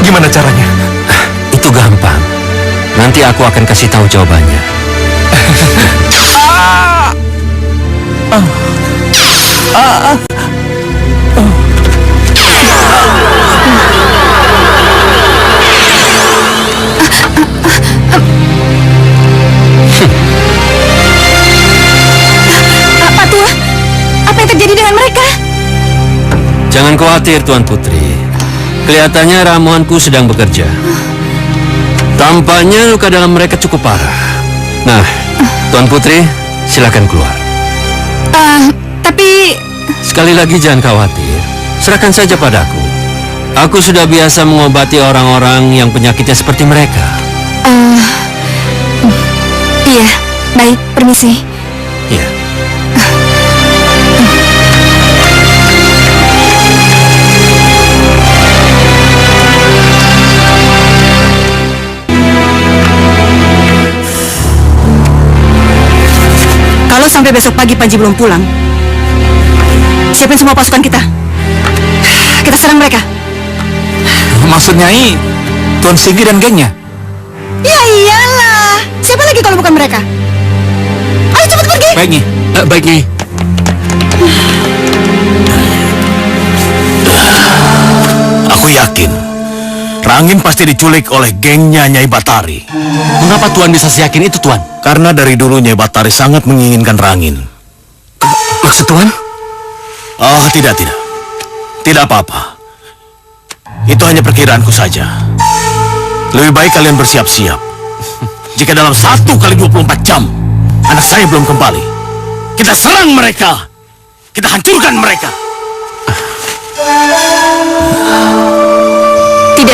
B: gimana caranya?
C: Itu gampang. Nanti aku akan kasih tahu jawabannya.
E: Pak Tua, apa yang terjadi dengan mereka?
C: Jangan khawatir, Tuan Putri. Kelihatannya ramuanku sedang bekerja. Tampaknya luka dalam mereka cukup parah. Nah, Tuan Putri, silakan keluar.
E: Tapi
C: Sekali lagi jangan khawatir. Serahkan saja padaku. Aku sudah biasa mengobati orang-orang yang penyakitnya seperti mereka.
E: iya, baik, permisi.
C: Ya.
F: Kalau sampai besok pagi Panji belum pulang, siapin semua pasukan kita. Kita serang mereka.
A: Maksud Nyai, Tuan Sigi dan gengnya?
F: Ya iyalah. Alah, siapa lagi kalau bukan mereka? Ayo cepat pergi.
C: Baik, Nyi. Baik, Nyi.
A: Aku yakin Rangin pasti diculik oleh gengnya Nyai Batari.
C: Mengapa Tuan bisa seyakin itu, Tuan?
A: Karena dari dulu Nyai Batari sangat menginginkan Rangin.
C: Maksud Tuan?
A: Oh, tidak. Tidak apa-apa. Itu hanya perkiraanku saja. Lebih baik kalian bersiap-siap. Jika dalam 1 kali 24 jam anak saya belum kembali, kita serang mereka. Kita hancurkan mereka.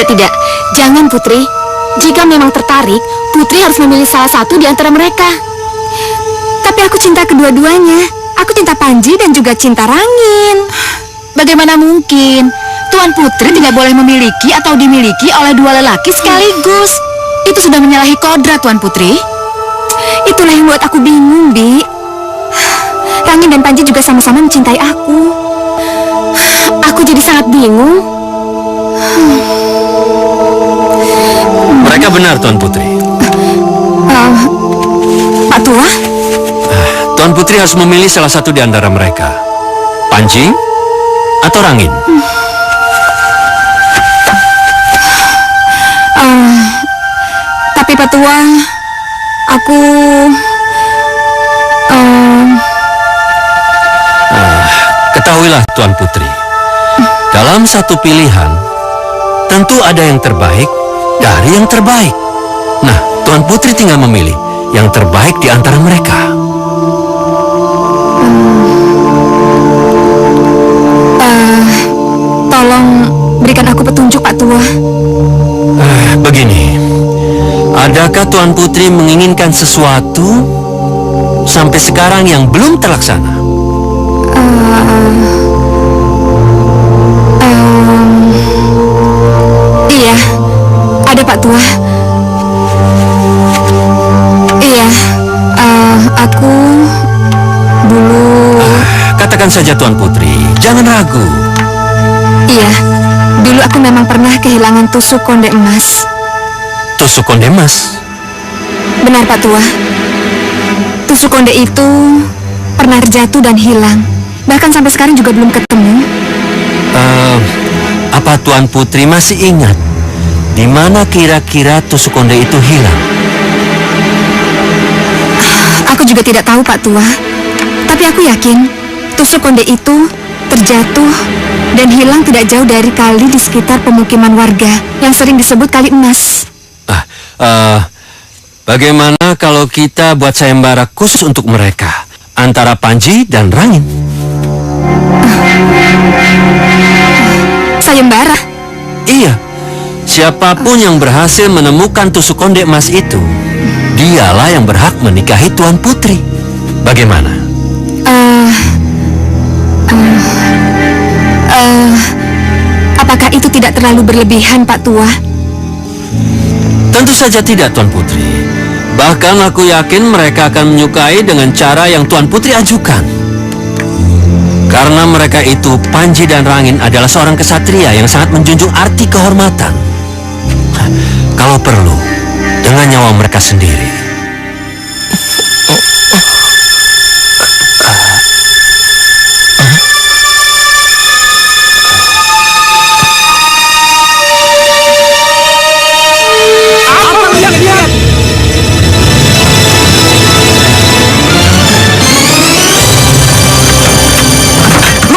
F: Tidak. Jangan, Putri. Jika memang tertarik, Putri harus memilih salah satu di antara mereka.
E: Tapi aku cinta kedua-duanya. Aku cinta Panji dan juga cinta Rangin.
F: Bagaimana mungkin? Tuan Putri tidak boleh memiliki atau dimiliki oleh dua lelaki sekaligus. Itu sudah menyalahi kodrat, Tuan Putri.
E: Itulah yang buat aku bingung, Bi. Rangin dan Panji juga sama-sama mencintai aku. Aku jadi sangat bingung.
C: Mereka benar, Tuan Putri.
E: Pak Tua?
C: Tuan Putri harus memilih salah satu di antara mereka. Panji atau Rangin?
E: Tapi Pak Tua, aku...
C: Ketahuilah, Tuan Putri. Dalam satu pilihan, tentu ada yang terbaik dari yang terbaik. Nah, Tuan Putri tinggal memilih yang terbaik di antara mereka.
E: Tolong berikan aku petunjuk, Pak Tua.
C: Begini, adakah Tuan Putri menginginkan sesuatu sampai sekarang yang belum terlaksana?
E: Iya, ada Pak Tua. Iya, aku dulu...
C: Katakan saja, Tuan Putri, jangan ragu.
E: Iya, dulu aku memang pernah kehilangan tusuk konde emas.
C: Tusuk konde emas?
E: Benar, Pak Tua. Tusuk konde itu pernah terjatuh dan hilang. Bahkan sampai sekarang juga belum ketemu.
C: Apa Tuan Putri masih ingat di mana kira-kira tusuk konde itu hilang?
E: Aku juga tidak tahu, Pak Tua. Tapi aku yakin tusuk konde itu terjatuh dan hilang tidak jauh dari kali di sekitar pemukiman warga yang sering disebut Kali Emas.
C: Bagaimana kalau kita buat sayembara khusus untuk mereka antara Panji dan Rangin?
E: Sayembara?
C: Iya, siapapun yang berhasil menemukan tusuk konde emas itu, dialah yang berhak menikahi Tuan Putri. Bagaimana?
E: Apakah itu tidak terlalu berlebihan, Pak Tua?
C: Tentu saja tidak, Tuan Putri. Bahkan aku yakin mereka akan menyukai dengan cara yang Tuan Putri ajukan. Karena mereka itu, Panji dan Rangin, adalah seorang kesatria yang sangat menjunjung arti kehormatan. Kalau perlu, dengan nyawa mereka sendiri.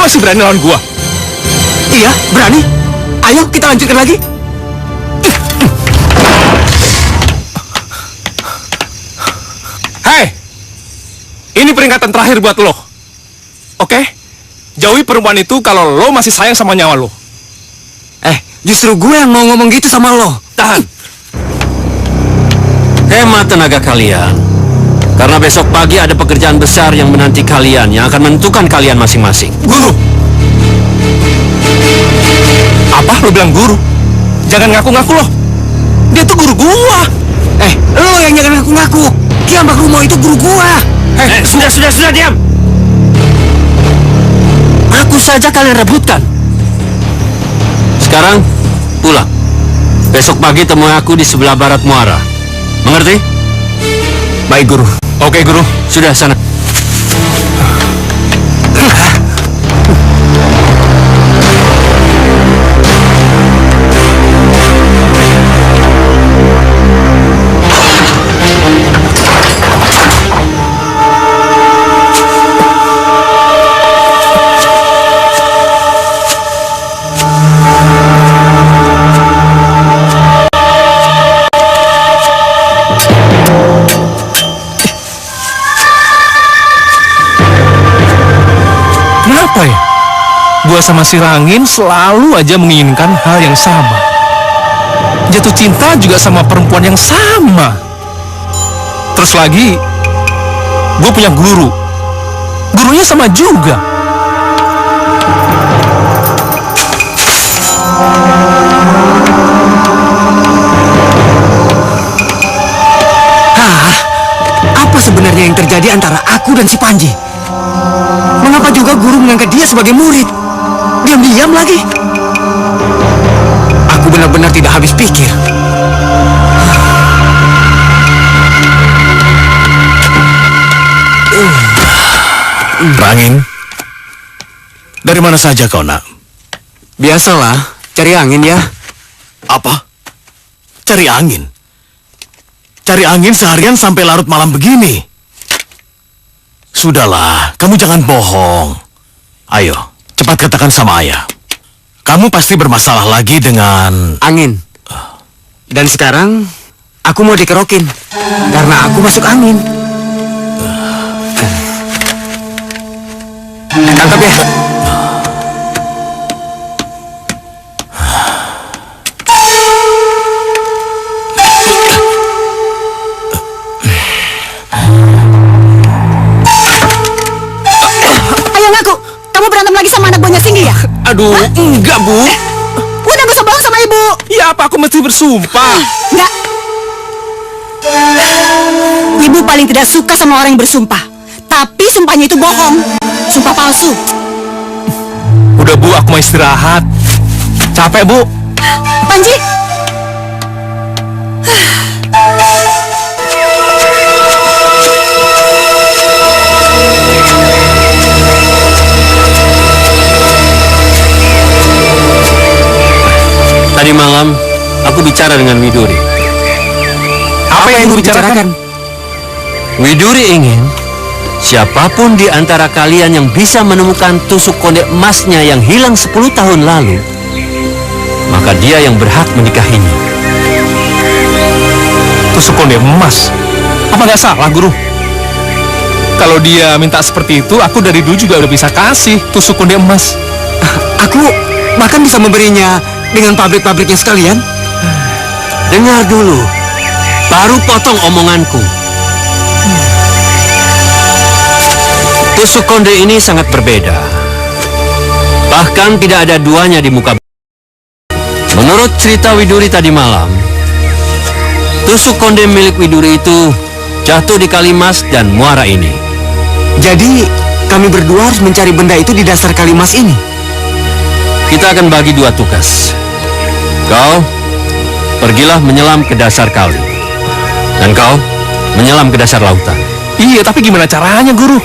B: Masih berani lawan gua?
A: Iya, berani. Ayo kita lanjutkan lagi.
B: Hei, ini peringatan terakhir buat lo. Oke? Jauhi perempuan itu kalau lo masih sayang sama nyawa lo.
A: Justru gue yang mau ngomong gitu sama lo.
C: Tahan. Hemat tenaga kalian. Karena besok pagi ada pekerjaan besar yang menanti kalian, yang akan menentukan kalian masing-masing.
B: Guru! Apa lo bilang guru? Jangan ngaku-ngaku lo. Dia tuh guru gua.
A: Lo yang jangan ngaku-ngaku. Dia Mbak Rumo itu guru gua.
C: Sudah, diam! Aku saja kalian rebutkan. Sekarang, pulang. Besok pagi temui aku di sebelah barat muara. Mengerti? Baik, Guru.
B: Oke, Guru.
C: Sudah, sana.
B: Kenapa ya? Gua sama si Rangin selalu aja menginginkan hal yang sama. Jatuh cinta juga sama perempuan yang sama. Terus lagi, gue punya guru. Gurunya sama juga.
C: Apa sebenarnya yang terjadi antara aku dan si Panji? Mengapa juga guru mengangkat dia sebagai murid? Diam-diam lagi. Aku benar-benar tidak habis pikir.
A: Rangin, dari mana saja kau, nak?
C: Biasalah, cari angin ya.
A: Apa? Cari angin? Cari angin seharian sampai larut malam begini? Sudahlah, kamu jangan bohong. Ayo, cepat katakan sama ayah. Kamu pasti bermasalah lagi dengan...
C: Angin. Dan sekarang, aku mau dikerokin. Karena aku masuk angin. Tangkap ya.
F: Ayo ngaku, kamu berantem lagi sama anak buahnya Singgi ya?
B: Aduh, enggak, Bu.
F: Udah gak usah bohong sama ibu.
B: Ya apa aku mesti bersumpah?
F: Enggak. Ibu paling tidak suka sama orang yang bersumpah. Tapi sumpahnya itu bohong. Sumpah palsu.
B: Udah, Bu, aku mau istirahat. Capek, Bu.
F: Panji.
C: Tadi malam, aku bicara dengan Widuri.
B: Apa yang Ibu bicarakan?
C: Widuri ingin siapapun di antara kalian yang bisa menemukan tusuk konde emasnya yang hilang 10 tahun lalu, maka dia yang berhak menikahinya.
B: Tusuk konde emas? Apa nggak salah, Guru? Kalau dia minta seperti itu, aku dari dulu juga udah bisa kasih tusuk konde emas.
C: Aku bahkan bisa memberinya dengan pabrik-pabriknya sekalian. Dengar dulu, baru potong omonganku. Tusuk konde ini sangat berbeda. Bahkan tidak ada duanya di muka. Menurut cerita Widuri tadi malam, tusuk konde milik Widuri itu jatuh di Kalimas dan muara ini. Jadi, kami berdua harus mencari benda itu di dasar Kalimas ini. Kita akan bagi dua tugas. Kau, pergilah menyelam ke dasar kali. Dan kau, menyelam ke dasar lautan.
B: Iya, tapi gimana caranya, Guru?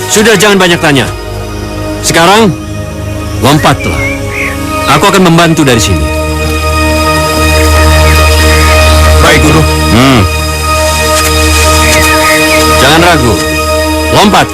C: Sudah, jangan banyak tanya. Sekarang, lompatlah. Aku akan membantu dari sini.
B: Baik, Guru.
C: Jangan ragu. Lompat.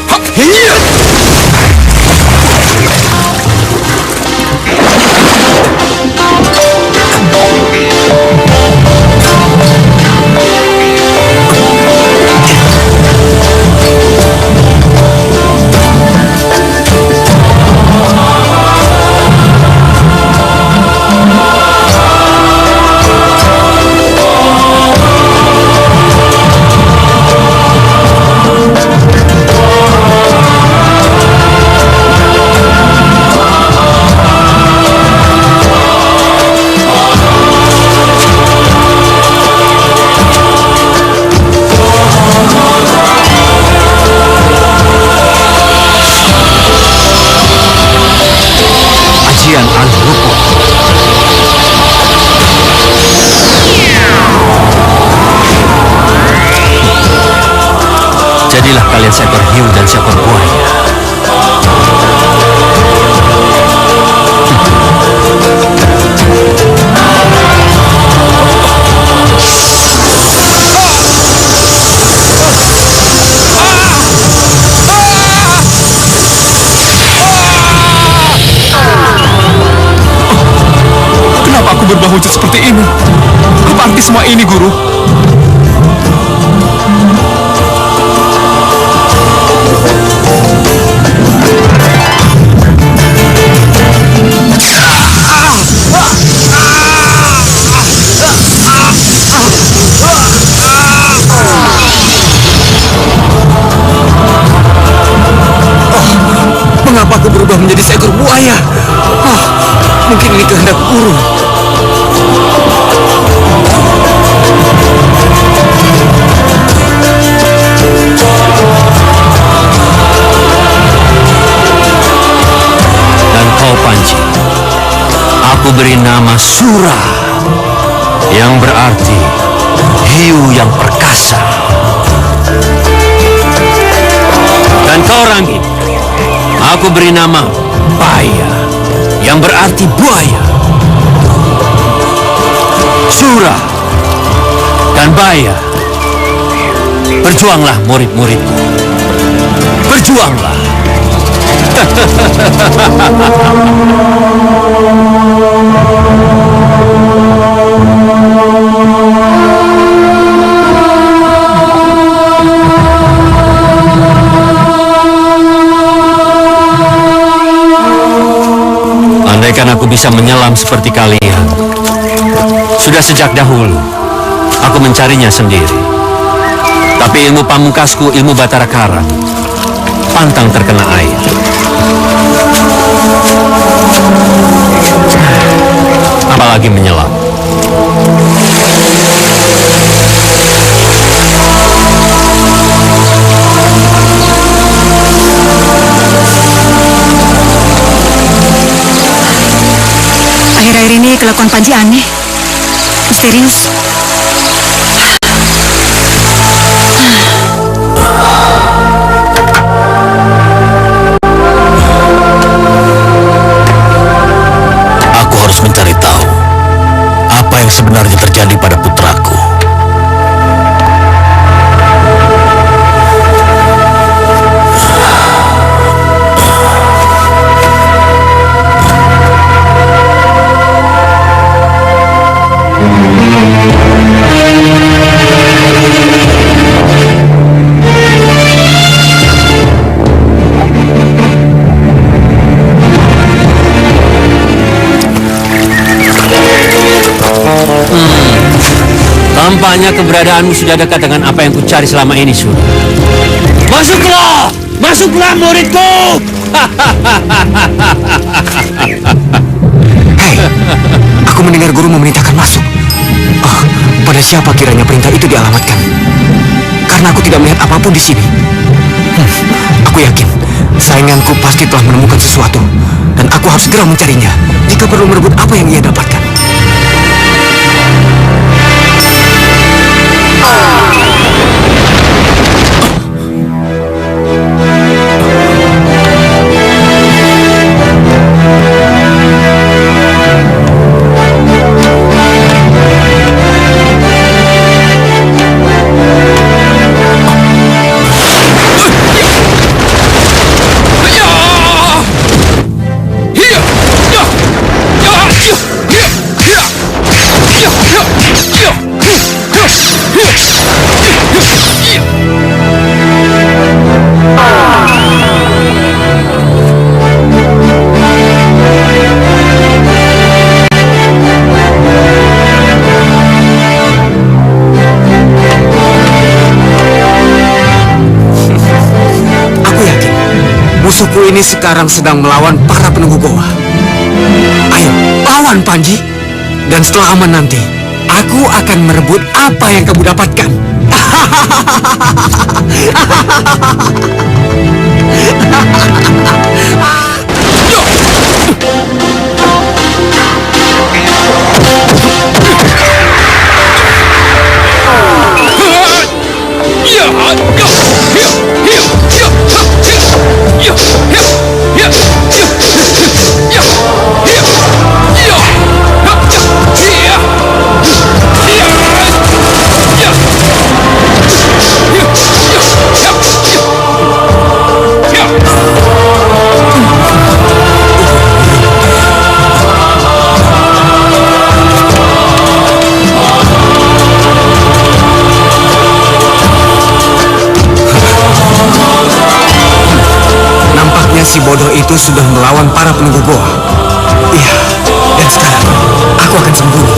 B: mewujud seperti ini? Apa arti semua ini, Guru?
C: Mengapa aku berubah menjadi seekor buaya? Mungkin ini kehendak Guru. Dan kau, Panji, aku beri nama Sura, yang berarti hiu yang perkasa. Dan kau, Ranggit, aku beri nama Baya, yang berarti buaya. Sura dan Baya, berjuanglah murid-muridku. Berjuanglah. Andaikan aku bisa menyelam seperti kalian. Sudah sejak dahulu, aku mencarinya sendiri. Tapi ilmu pamungkasku, ilmu Batara Karang, pantang terkena air. Apalagi menyelam.
G: Akhir-akhir ini kelakuan Panji aneh, misterius.
A: Aku harus mencari tahu apa yang sebenarnya terjadi pada putraku.
C: Tampaknya keberadaanmu sudah dekat dengan apa yang kucari selama ini, Sura. Masuklah! Masuklah, muridku!
A: Hei, aku mendengar guru memerintahkan masuk. Pada siapa kiranya perintah itu dialamatkan? Karena aku tidak melihat apapun di sini. Aku yakin sainganku pasti telah menemukan sesuatu, dan aku harus segera mencarinya jika perlu merebut apa yang ia dapatkan. Musuhku ini sekarang sedang melawan para penunggu goa. Ayo, lawan Panji. Dan setelah aman nanti, aku akan merebut apa yang kamu dapatkan. sudah melawan para penunggu goa. Iya, dan sekarang aku akan sembunyi.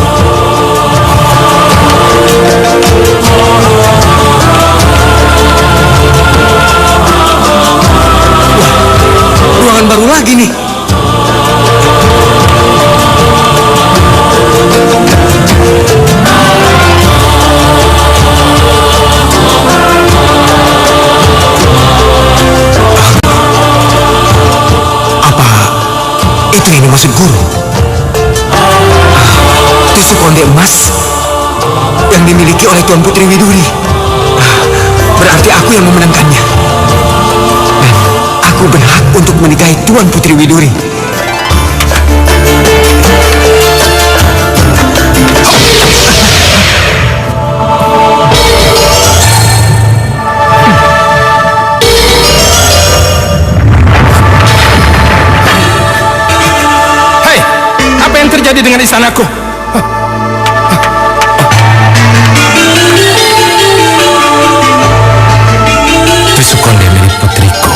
A: Wah, ruangan baru lagi nih. Itu ini maksud guru. Tusuk konde emas yang dimiliki oleh Tuan Putri Widuri. Berarti aku yang memenangkannya. Dan aku berhak untuk menikahi Tuan Putri Widuri.
B: Terjadi dengan istanaku.
A: Tusuk konde milik putriku.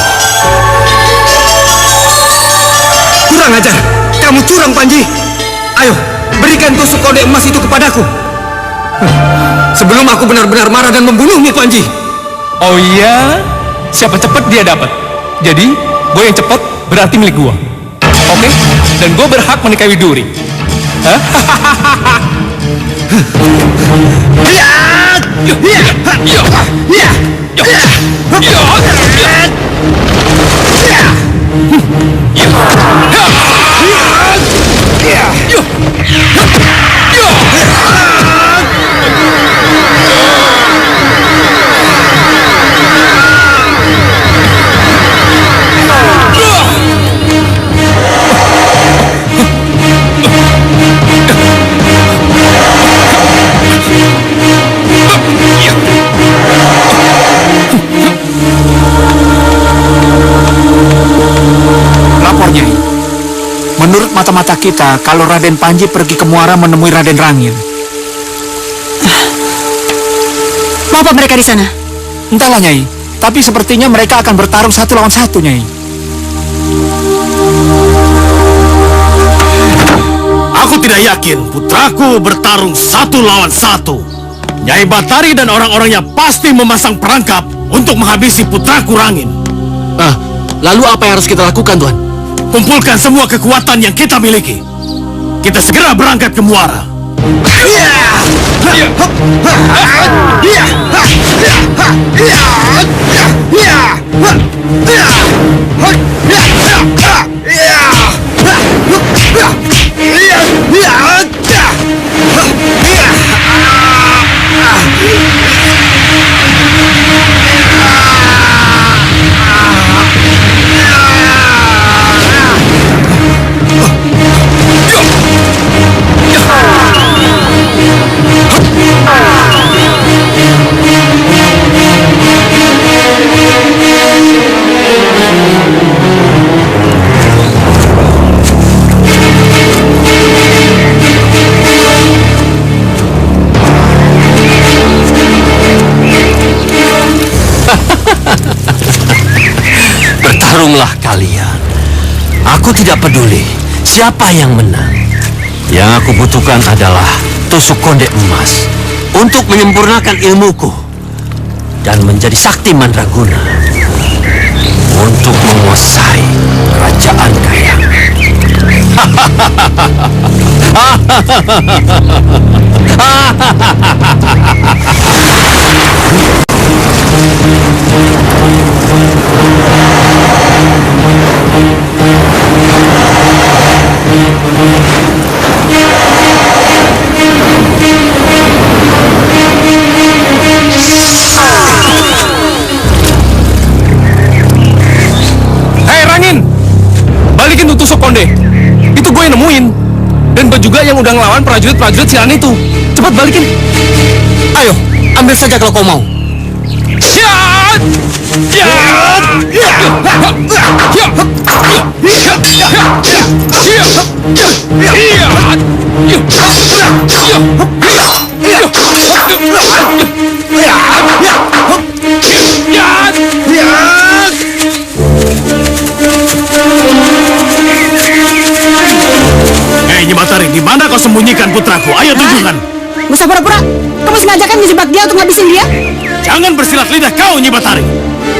A: Kurang ajar, kamu curang, Panji. Ayo, berikan tusuk konde emas itu kepadaku. Sebelum aku benar-benar marah dan membunuhmu, Panji.
B: Oh iya, siapa cepat dia dapat. Jadi, gue yang cepat berarti milik gue. Oke? Dan gue berhak menikahi Widuri.
A: Menurut mata-mata kita, kalau Raden Panji pergi ke muara menemui Raden Rangin.
F: Mau apa mereka di sana?
A: Entahlah, Nyai. Tapi sepertinya mereka akan bertarung 1 lawan 1, Nyai.
I: Aku tidak yakin putraku bertarung 1 lawan 1. Nyai Batari dan orang-orangnya pasti memasang perangkap untuk menghabisi putraku Rangin.
D: Lalu apa yang harus kita lakukan, Tuan?
I: Kumpulkan semua kekuatan yang kita miliki. Kita segera berangkat ke muara.
C: Bertarunglah kalian. Aku tidak peduli siapa yang menang. Yang aku butuhkan adalah tusuk konde emas untuk menyempurnakan ilmuku dan menjadi sakti mandraguna untuk menguasai kerajaan Kayang.
B: Hei Rangin, balikin tuh tusuk konde. Itu gue yang nemuin. Dan gue juga yang udah ngelawan prajurit-prajurit sialan itu. Cepat balikin.
A: Ayo, ambil saja kalau kau mau.
I: mana kau sembunyikan putraku? Ayo tunjukkan.
J: Gak usah pura-pura. Kamu sengaja kan menjebak dia untuk ngabisin dia?
I: Jangan bersilat lidah kau, Nyi Batari.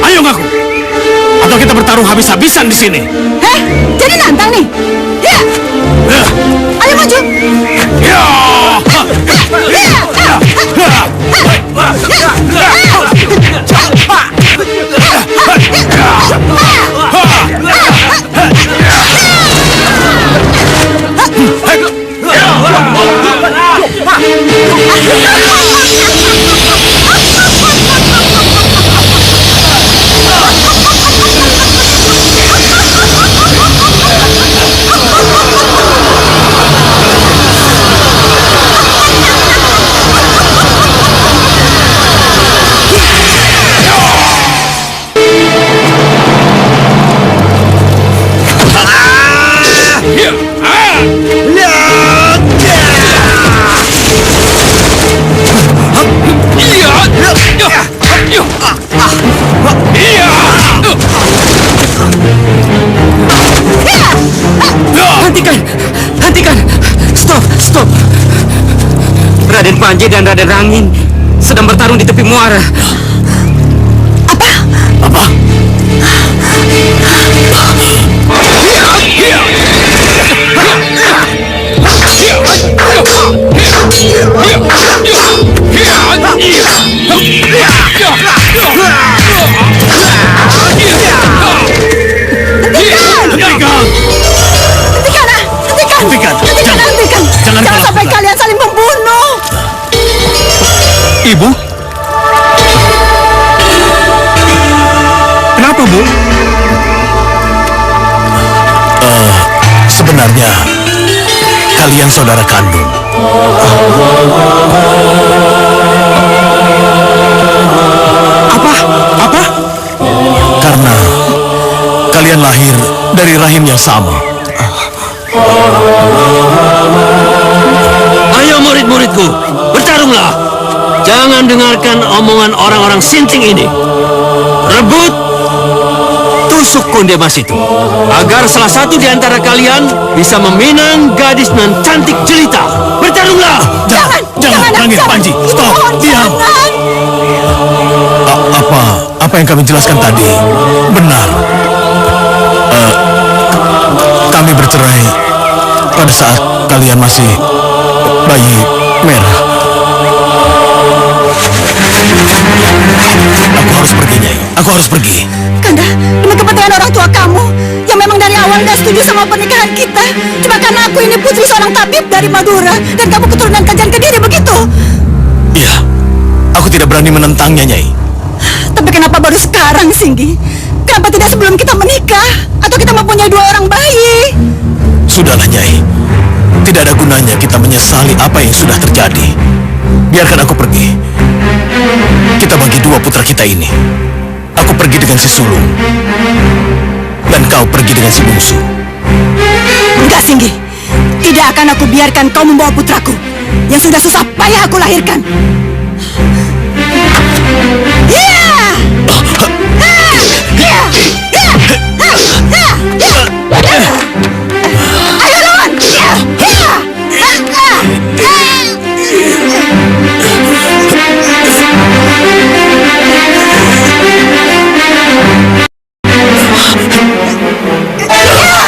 I: Ayo ngaku. Atau kita bertarung habis-habisan di sini.
J: Heh, jadi nantang nih. Ya. Ayo maju.
I: Ya.
C: Hentikan! Stop! Raden Panji dan Raden Rangin sedang bertarung di tepi muara.
I: Apa?
J: Hentikan. Jangan sampai kalian saling membunuh.
A: Ibu? Kenapa, Bu?
I: Sebenarnya kalian saudara kandung.
A: Apa?
I: Karena kalian lahir dari rahim yang sama.
C: Ayo murid-muridku, bertarunglah. Jangan dengarkan omongan orang-orang sinting ini. Rebut tusuk konde emas itu, agar salah satu di antara kalian bisa meminang gadis nan cantik jelita. Bertarunglah.
I: Jangan, Rangin Panji. Stop, diam. Apa yang kami jelaskan tadi benar. Kami bercerai pada saat kalian masih bayi merah. Aku harus pergi, Nyai. Aku harus pergi.
J: Kanda, demi kepentingan orang tua kamu yang memang dari awal gak setuju sama pernikahan kita, cuma karena aku ini putri seorang tabib dari Madura dan kamu keturunan Kerajaan Kediri, begitu?
I: Iya, aku tidak berani menentangnya, Nyai.
J: Tapi kenapa baru sekarang, Singgi? Kenapa tidak sebelum kita menikah? Atau kita mempunyai 2 orang bayi?
I: Sudahlah, Nyai. Tidak ada gunanya kita menyesali apa yang sudah terjadi. Biarkan aku pergi. Kita bagi 2 putra kita ini. Aku pergi dengan si sulung, dan kau pergi dengan si bungsu.
J: Enggak, Singgi. Tidak akan aku biarkan kau membawa putraku yang sudah susah payah aku lahirkan. Ayo lawan!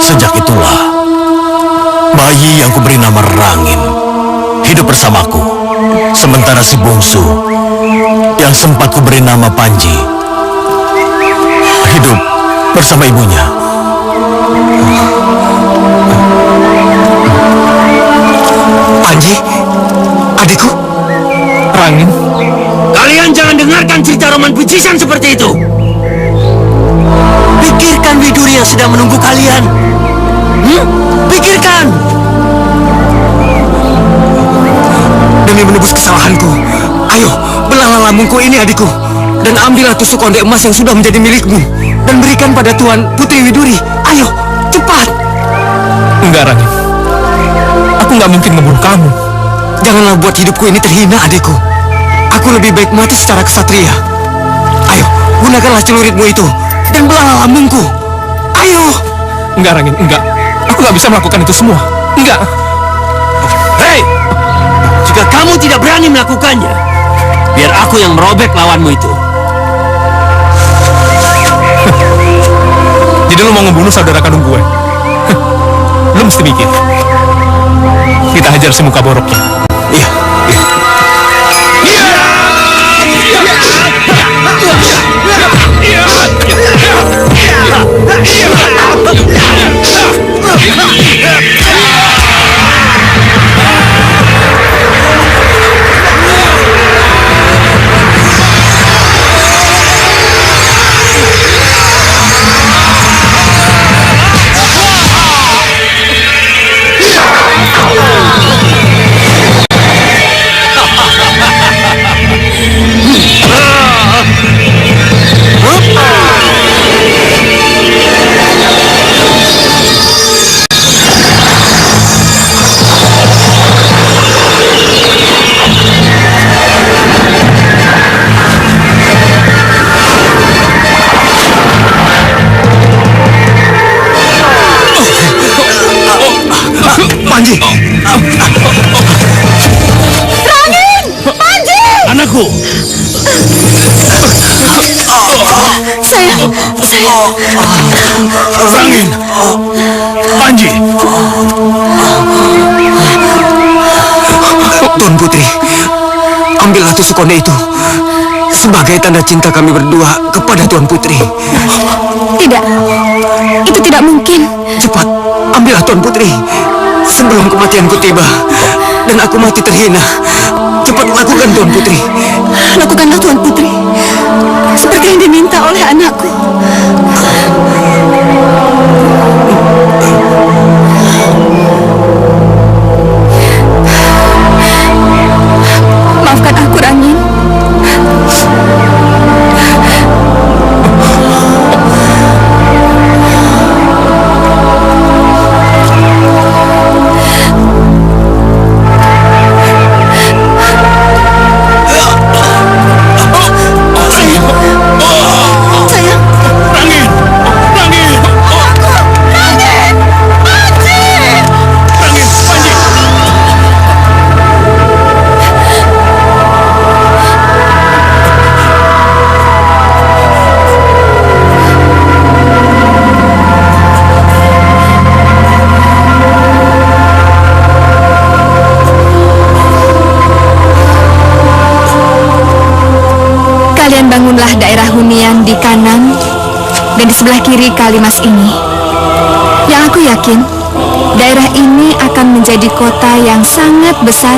I: Sejak itulah bayi yang kuberi nama Rangin hidup bersamaku, sementara si bungsu yang sempat kuberi nama Panji hidup bersama ibunya.
C: Panji, adikku.
A: Rangin.
C: Kalian jangan dengarkan cerita roman picisan seperti itu. Pikirkan Widuri yang sedang menunggu kalian. Pikirkan. Demi menebus kesalahanku, ayo belahlah lambungku ini, adikku, dan ambillah tusuk konde emas yang sudah menjadi milikmu dan berikan pada Tuan Putri Widuri. Ayo, cepat.
A: Enggak, Rangin.
B: nggak mungkin membunuh kamu.
C: Janganlah buat hidupku ini terhina, adikku. Aku lebih baik mati secara kesatria. Ayo, gunakanlah celuritmu itu dan belahlah lambungku. Ayo.
B: Enggak, Rangin, enggak. Aku nggak bisa melakukan itu semua. Enggak.
C: Hei, jika kamu tidak berani melakukannya, biar aku yang merobek lawanmu itu.
B: Jadi lu mau ngebunuh saudara kandung gue? Lu mesti mikir. Kita hajar si muka boroknya.
C: Iya, iya.
I: Panji!
J: Rangin! Panji!
I: Anakku!
J: Sayang.
I: Rangin! Panji!
C: Tuan Putri, ambillah tusuk konde itu sebagai tanda cinta kami berdua kepada Tuan Putri.
E: Tidak, itu tidak mungkin.
C: Cepat, ambillah Tuan Putri sebelum kematianku tiba dan aku mati terhina. Cepat lakukan, Tuan Putri.
J: Lakukanlah, Tuan Putri, seperti yang diminta oleh anakku.
E: Maafkan aku, Rangin. Bangunlah daerah hunian di kanan dan di sebelah kiri Kalimas ini. Yang aku yakin, daerah ini akan menjadi kota yang sangat besar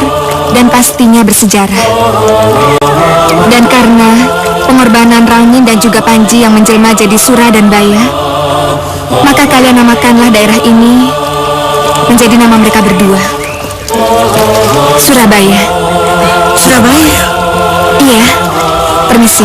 E: dan pastinya bersejarah. Dan karena pengorbanan Rangin dan juga Panji yang menjelma jadi Sura dan Baya, maka kalian namakanlah daerah ini menjadi nama mereka berdua. Surabaya.
C: Surabaya?
E: Iya. Permisi.